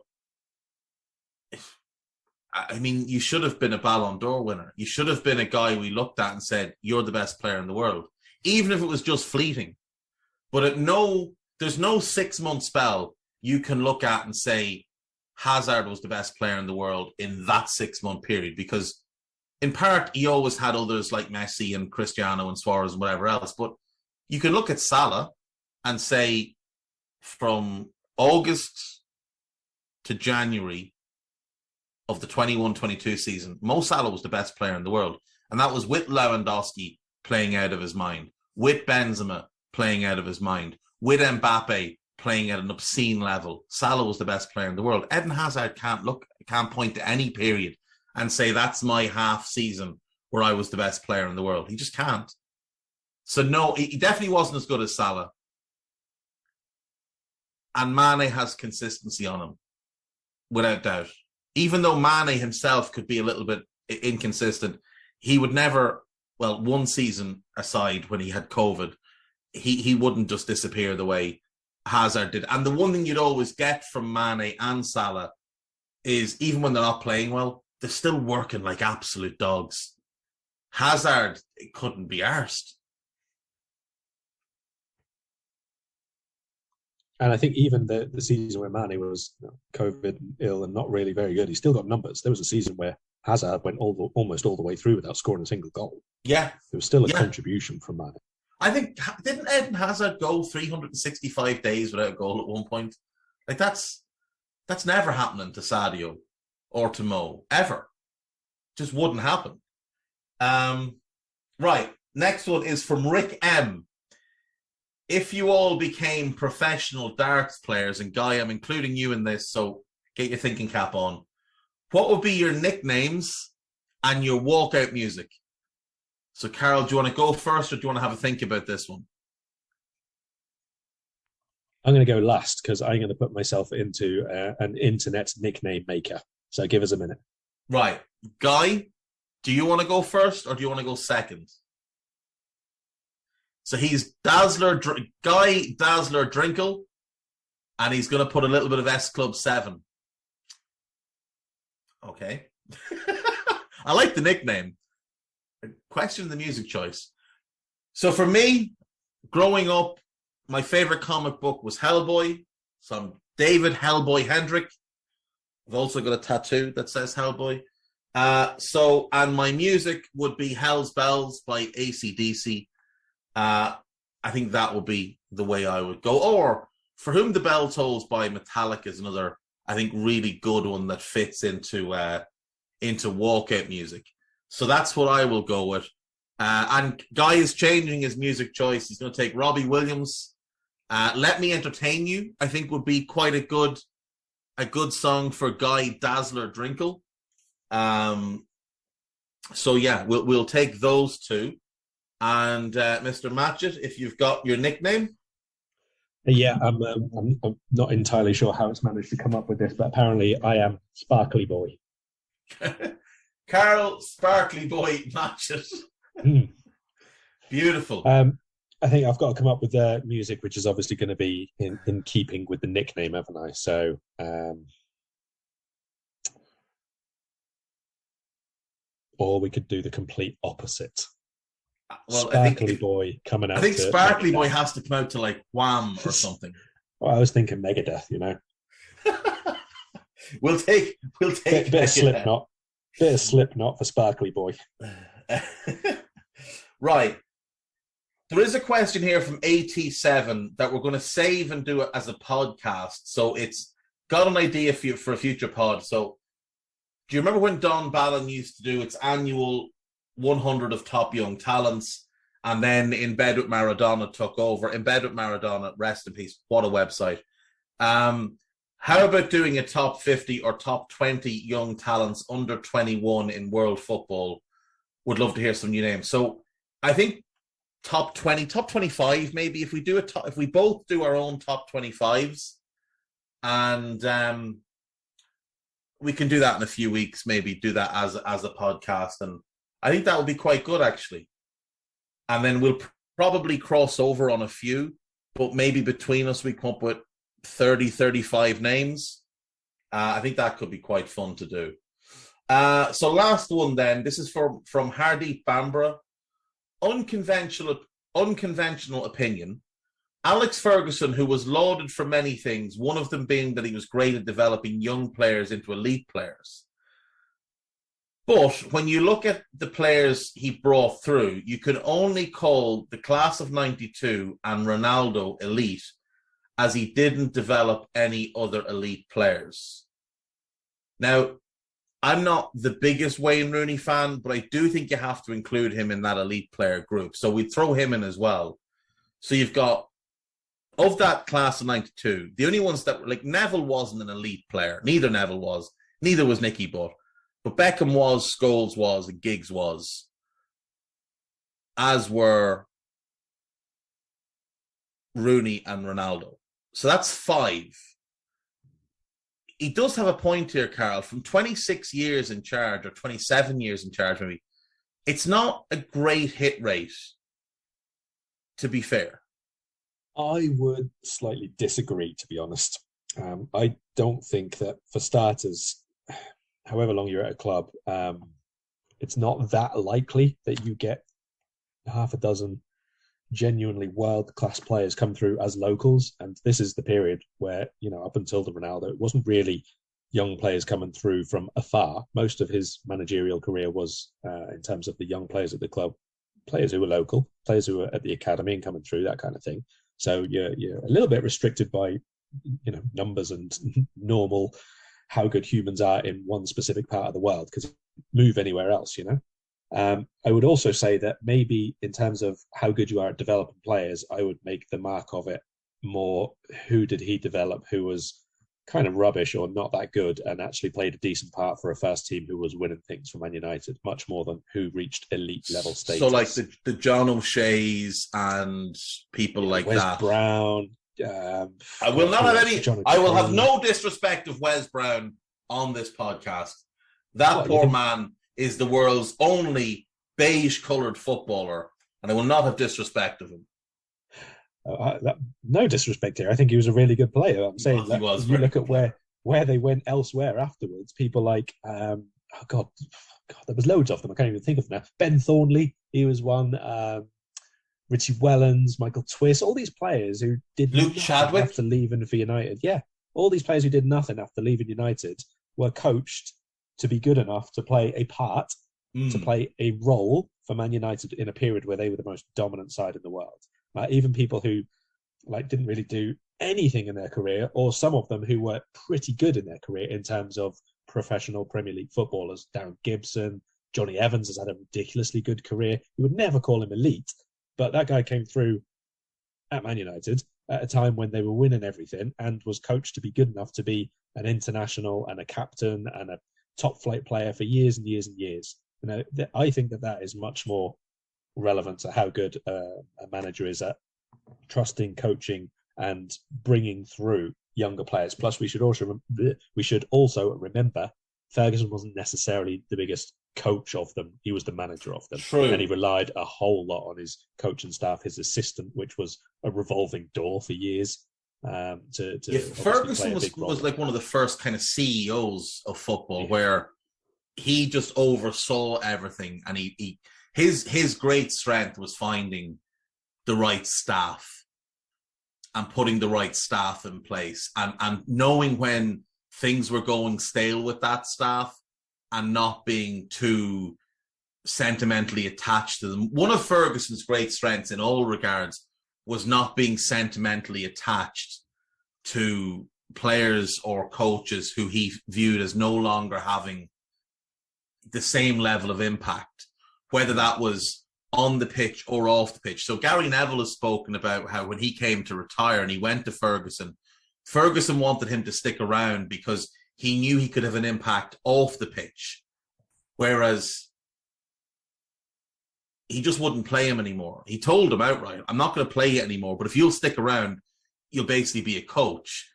I mean, you should have been a Ballon d'Or winner. You should have been a guy we looked at and said, you're the best player in the world. Even if it was just fleeting. But there's no 6-month spell you can look at and say Hazard was the best player in the world in that 6-month period, because in part, he always had others like Messi and Cristiano and Suarez and whatever else. But you can look at Salah and say from August to January of the 21-22 season, Mo Salah was the best player in the world. And that was with Lewandowski playing out of his mind, with Benzema playing out of his mind, with Mbappe playing at an obscene level. Salah was the best player in the world. Eden Hazard can't point to any period and say that's my half season where I was the best player in the world. He just can't. So no, he definitely wasn't as good as Salah. And Mane has consistency on him, without doubt. Even though Mane himself could be a little bit inconsistent, he would never, well, one season aside when he had COVID, he wouldn't just disappear the way Hazard did. And the one thing you'd always get from Mane and Salah is even when they're not playing well, they're still working like absolute dogs. Hazard couldn't be arsed. And I think even the season where Mane was COVID ill and not really very good, he still got numbers. There was a season where Hazard went almost all the way through without scoring a single goal. Yeah. There was still a contribution from Mane. I think, didn't Eden Hazard go 365 days without a goal at one point? Like that's never happening to Sadio or to Mo, ever. Just wouldn't happen. Right, next one is from Rick M. If you all became professional darts players, and Guy, I'm including you in this, so get your thinking cap on, what would be your nicknames and your walkout music? So, Karl, do you want to go first, or do you want to have a think about this one? I'm going to go last because I'm going to put myself into an internet nickname maker. So give us a minute. Right. Guy, do you want to go first, or do you want to go second? So he's Guy Dazzler Drinkle, and he's going to put a little bit of S Club 7. Okay. I like the nickname. Question the music choice. So for me, growing up, my favorite comic book was Hellboy. So I'm David Hellboy Hendrick. I've also got a tattoo that says Hellboy. And my music would be Hell's Bells by AC/DC. I think that would be the way I would go. Or For Whom the Bell Tolls by Metallica is another, I think, really good one that fits into walkout music. So that's what I will go with. And Guy is changing his music choice. He's going to take Robbie Williams. Let Me Entertain You, I think, would be quite a good song for Guy Dazzler Drinkle. So yeah, we'll take those two. And Mr. Matchett, if you've got your nickname. Yeah, I'm not entirely sure how it's managed to come up with this, but apparently I am Sparkly Boy. Karl Sparkly Boy Matchett. Beautiful. I think I've got to come up with music, which is obviously going to be in keeping with the nickname, haven't I? So, or we could do the complete opposite. Well, Sparkly Boy coming out. I think Sparkly Boy has to come out to like Wham or something. Well, I was thinking Megadeth, you know. We'll take bit of Slipknot. Bit of Slipknot for Sparkly Boy. Right. There is a question here from AT7 that we're going to save and do it as a podcast. So it's got an idea for a future pod. So do you remember when Don Ballon used to do its annual 100 of top young talents, and then In Bed with Maradona took over? In Bed with Maradona, rest in peace. What a website. How about doing a top 50 or top 20 young talents under 21 in world football? Would love to hear some new names. So I think top 20, top 25, maybe, if we do if we both do our own top 25s, and we can do that in a few weeks, maybe do that as a podcast. And I think that would be quite good, actually. And then we'll probably cross over on a few, but maybe between us we come up with 30, 35 names. I think that could be quite fun to do. So last one then, this is from Hardeep Bambra. Unconventional opinion. Alex Ferguson, who was lauded for many things, one of them being that he was great at developing young players into elite players. But when you look at the players he brought through, you can only call the class of 92 and Ronaldo elite, as he didn't develop any other elite players. Now, I'm not the biggest Wayne Rooney fan, but I do think you have to include him in that elite player group. So we'd throw him in as well. So you've got, of that class of 92, the only ones that, like, Neville wasn't an elite player. Neither Neville was. Neither was Nicky Butt. But Beckham was, Scholes was, and Giggs was. As were Rooney and Ronaldo. So that's 5. He does have a point here, Karl. From 26 years in charge, or 27 years in charge, maybe, it's not a great hit rate, to be fair. I would slightly disagree, to be honest. I don't think that, for starters, however long you're at a club, it's not that likely that you get half a dozen genuinely world-class players come through as locals. And this is the period where, up until the Ronaldo, it wasn't really young players coming through from afar. Most of his managerial career was, in terms of the young players at the club, players who were local, players who were at the academy and coming through, that kind of thing. So you're a little bit restricted by, numbers and normal how good humans are in one specific part of the world, because move anywhere else, I would also say that maybe in terms of how good you are at developing players, I would make the mark of it more who did he develop, who was kind of rubbish or not that good and actually played a decent part for a first team who was winning things for Man United, much more than who reached elite level status. So like the John O'Shea's and people like Wes that. Brown. I will not have any. I will have no disrespect of Wes Brown on this podcast. That poor man is the world's only beige-coloured footballer, and I will not have disrespect of him. No disrespect here. I think he was a really good player. I'm saying that you look at where they went elsewhere afterwards. People like, God, there was loads of them. I can't even think of them now. Ben Thornley, he was one. Richie Wellens, Michael Twiss, all these players who did Luke Chadwick after leaving for United. Yeah, all these players who did nothing after leaving United were coached to be good enough to play a part, to play a role for Man United in a period where they were the most dominant side in the world. Even people who didn't really do anything in their career, or some of them who were pretty good in their career in terms of professional Premier League footballers. Darren Gibson, Johnny Evans has had a ridiculously good career. You would never call him elite, but that guy came through at Man United at a time when they were winning everything and was coached to be good enough to be an international and a captain and a top flight player for years and years and years. I think that is much more relevant to how good a manager is at trusting, coaching, and bringing through younger players. Plus, we should also remember Ferguson wasn't necessarily the biggest coach of them; he was the manager of them. True. And he relied a whole lot on his coaching staff, his assistant, which was a revolving door for years. Ferguson was like one of the first kind of CEOs of football, where he just oversaw everything, and his great strength was finding the right staff and putting the right staff in place, and knowing when things were going stale with that staff and not being too sentimentally attached to them. One of Ferguson's great strengths in all regards was not being sentimentally attached to players or coaches who he viewed as no longer having the same level of impact, whether that was on the pitch or off the pitch. So Gary Neville has spoken about how when he came to retire and he went to Ferguson, Ferguson wanted him to stick around because he knew he could have an impact off the pitch, whereas he just wouldn't play him anymore. He told him outright, I'm not going to play you anymore, but if you'll stick around, you'll basically be a coach.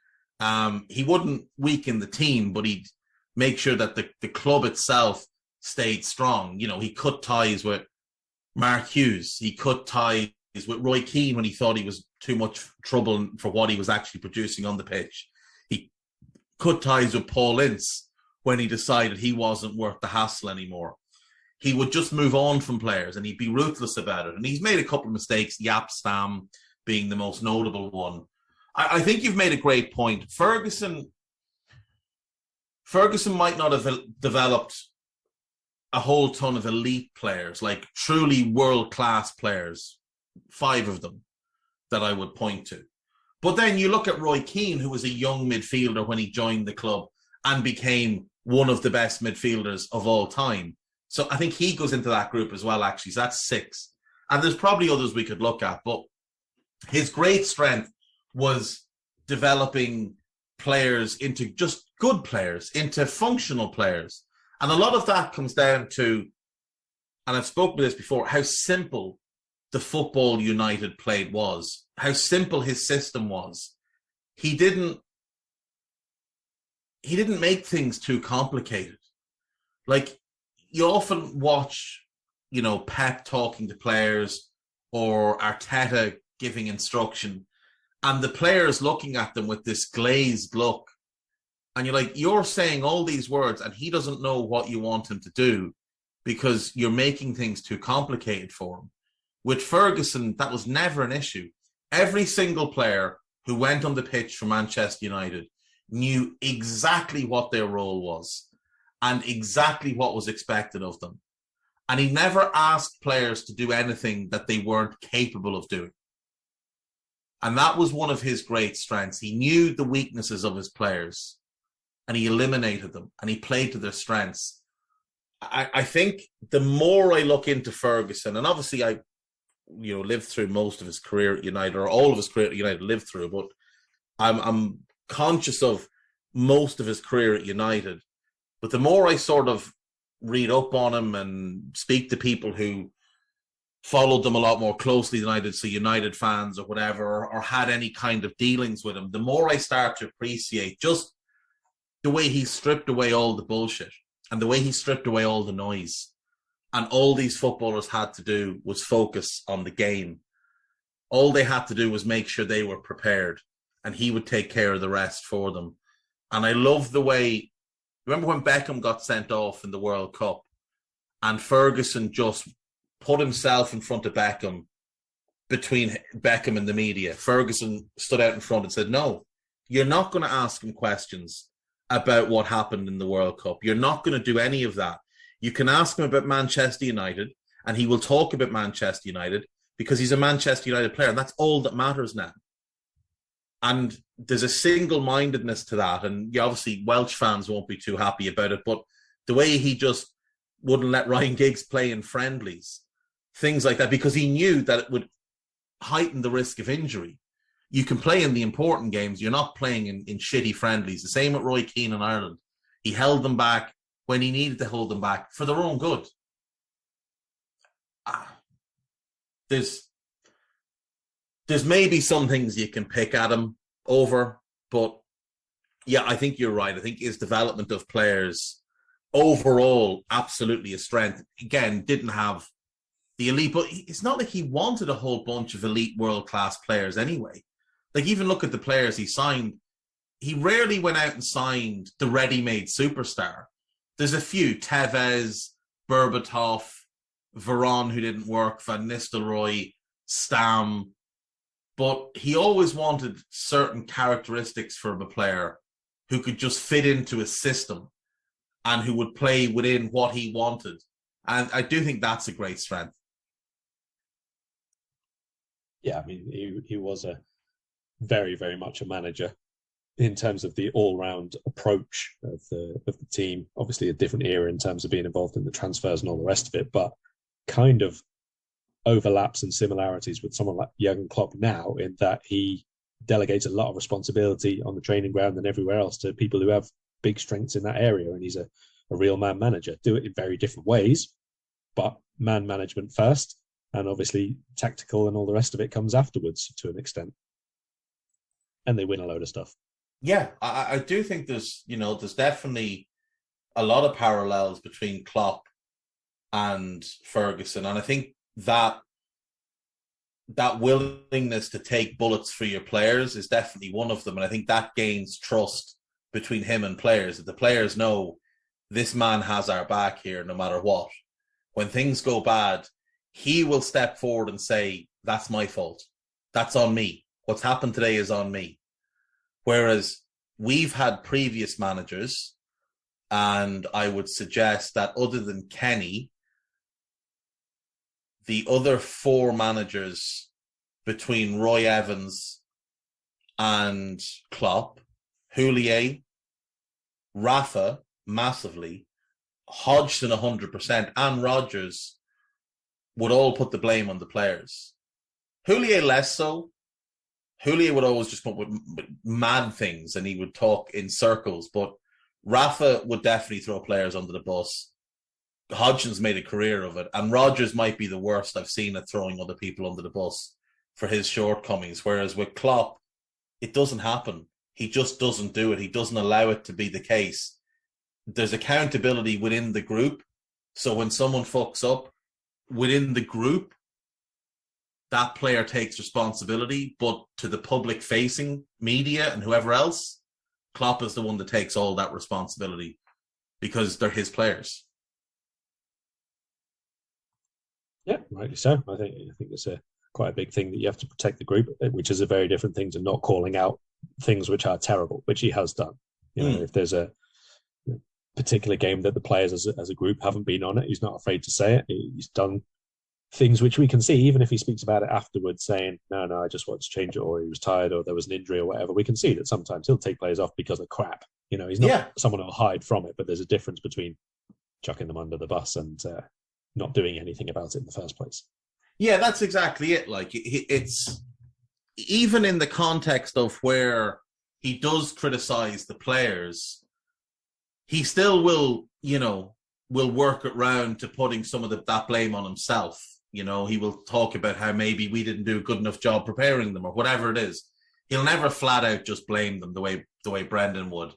He wouldn't weaken the team, but he'd make sure that the club itself stayed strong. He cut ties with Mark Hughes. He cut ties with Roy Keane when he thought he was too much trouble for what he was actually producing on the pitch. He cut ties with Paul Ince when he decided he wasn't worth the hassle anymore. He would just move on from players and he'd be ruthless about it. And he's made a couple of mistakes, Jaap Stam being the most notable one. I think you've made a great point. Ferguson might not have developed a whole ton of elite players, like truly world-class players, 5 of them that I would point to. But then you look at Roy Keane, who was a young midfielder when he joined the club and became one of the best midfielders of all time. So I think he goes into that group as well, actually. So that's 6. And there's probably others we could look at, but his great strength was developing players into just good players, into functional players. And a lot of that comes down to, and I've spoken about this before, how simple the football United played was, how simple his system was. He didn't make things too complicated. Like, you often watch, Pep talking to players or Arteta giving instruction, and the players looking at them with this glazed look. And you're like, you're saying all these words and he doesn't know what you want him to do because you're making things too complicated for him. With Ferguson, that was never an issue. Every single player who went on the pitch for Manchester United knew exactly what their role was and exactly what was expected of them. And he never asked players to do anything that they weren't capable of doing. And that was one of his great strengths. He knew the weaknesses of his players and he eliminated them and he played to their strengths. I think the more I look into Ferguson, and obviously I lived through most of his career at United, or all of his career at United lived through, but I'm conscious of most of his career at United. But the more I sort of read up on him and speak to people who followed them a lot more closely than I did, so United fans or whatever, or had any kind of dealings with him, the more I start to appreciate just the way he stripped away all the bullshit and the way he stripped away all the noise. And all these footballers had to do was focus on the game. All they had to do was make sure they were prepared, and he would take care of the rest for them. And I love the way, remember when Beckham got sent off in the World Cup and Ferguson just put himself in front of Beckham, between Beckham and the media. Ferguson stood out in front and said, no, you're not going to ask him questions about what happened in the World Cup. You're not going to do any of that. You can ask him about Manchester United, and he will talk about Manchester United because he's a Manchester United player, and that's all that matters now. And there's a single-mindedness to that, and obviously Welch fans won't be too happy about it, but the way he just wouldn't let Ryan Giggs play in friendlies, things like that, because he knew that it would heighten the risk of injury. You can play in the important games. You're not playing in shitty friendlies. The same with Roy Keane in Ireland. He held them back when he needed to hold them back for their own good. There's maybe some things you can pick at him over, but yeah, I think you're right. I think his development of players overall, absolutely a strength. Again, didn't have the elite, but it's not like he wanted a whole bunch of elite world-class players anyway. Like, even look at the players he signed. He rarely went out and signed the ready-made superstar. There's a few, Tevez, Berbatov, Varane, who didn't work, Van Nistelrooy, Stam, but he always wanted certain characteristics from a player who could just fit into his system and who would play within what he wanted. And I do think that's a great strength. Yeah, I mean, he was a very, very much a manager in terms of the all-round approach of the team. Obviously a different era in terms of being involved in the transfers and all the rest of it, but kind of overlaps and similarities with someone like Jurgen Klopp now, in that he delegates a lot of responsibility on the training ground and everywhere else to people who have big strengths in that area, and he's a real man manager. Do it in very different ways, but man management first, and obviously tactical and all the rest of it comes afterwards to an extent. And they win a load of stuff. Yeah, I do think there's definitely a lot of parallels between Klopp and Ferguson, and I think that willingness to take bullets for your players is definitely one of them, and I think that gains trust between him and players, that the players know this man has our back here no matter what. When things go bad, he will step forward and say, that's my fault. That's on me. What's happened today is on me. Whereas we've had previous managers, And I would suggest that other than Kenny, the other 4 managers between Roy Evans and Klopp, Houllier, Rafa, massively, Hodgson 100%, and Rodgers would all put the blame on the players. Houllier less so. Houllier would always just come up with mad things and he would talk in circles, but Rafa would definitely throw players under the bus. Hodgson's made a career of it, and Rodgers might be the worst I've seen at throwing other people under the bus for his shortcomings, whereas with Klopp, it doesn't happen. He just doesn't do it. He doesn't allow it to be the case. There's accountability within the group, so when someone fucks up within the group, that player takes responsibility, but to the public-facing media and whoever else, Klopp is the one that takes all that responsibility because they're his players. Yeah, rightly so. I think it's quite a big thing that you have to protect the group, which is a very different thing to not calling out things which are terrible, which he has done. You know, if there's a particular game that the players as a group haven't been on it, he's not afraid to say it. He's done things which we can see, even if he speaks about it afterwards, saying, no, I just want to change it, or he was tired, or there was an injury, or whatever. We can see that sometimes he'll take players off because of crap. You know, he's not someone who'll hide from it, but there's a difference between chucking them under the bus and not doing anything about it in the first place. Yeah, that's exactly it. Like, it's even in the context of where he does criticize the players, he still will work around to putting some of that blame on himself. You know, he will talk about how maybe we didn't do a good enough job preparing them or whatever it is. He'll never flat out just blame them the way Brendan would.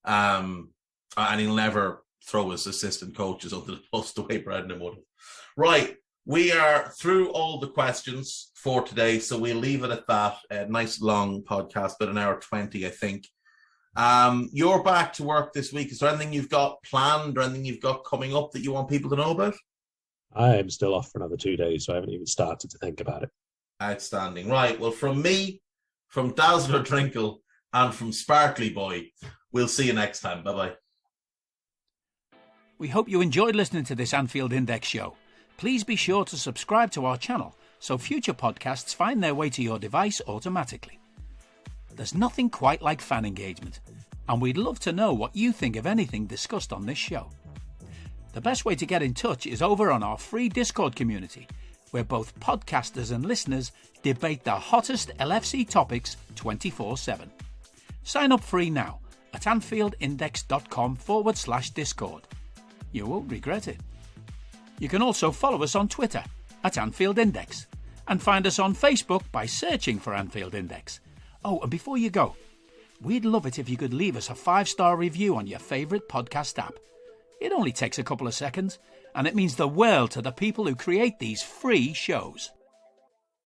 And he'll never throw his assistant coaches under the bus the way Brendan would. Right. We are through all the questions for today, so we'll leave it at that. A nice long podcast, about 1:20, I think. You're back to work this week. Is there anything you've got planned or anything you've got coming up that you want people to know about? I am still off for another 2 days, so I haven't even started to think about it. Outstanding. Right. Well, from me, from Dazzler Drinkle, and from Sparkly Boy, we'll see you next time. Bye-bye. We hope you enjoyed listening to this Anfield Index show. Please be sure to subscribe to our channel so future podcasts find their way to your device automatically. There's nothing quite like fan engagement, and we'd love to know what you think of anything discussed on this show. The best way to get in touch is over on our free Discord community, where both podcasters and listeners debate the hottest LFC topics 24/7. Sign up free now at AnfieldIndex.com/Discord. You won't regret it. You can also follow us on Twitter at Anfield Index and find us on Facebook by searching for Anfield Index. Oh, and before you go, we'd love it if you could leave us a 5-star review on your favourite podcast app. It only takes a couple of seconds, and it means the world to the people who create these free shows.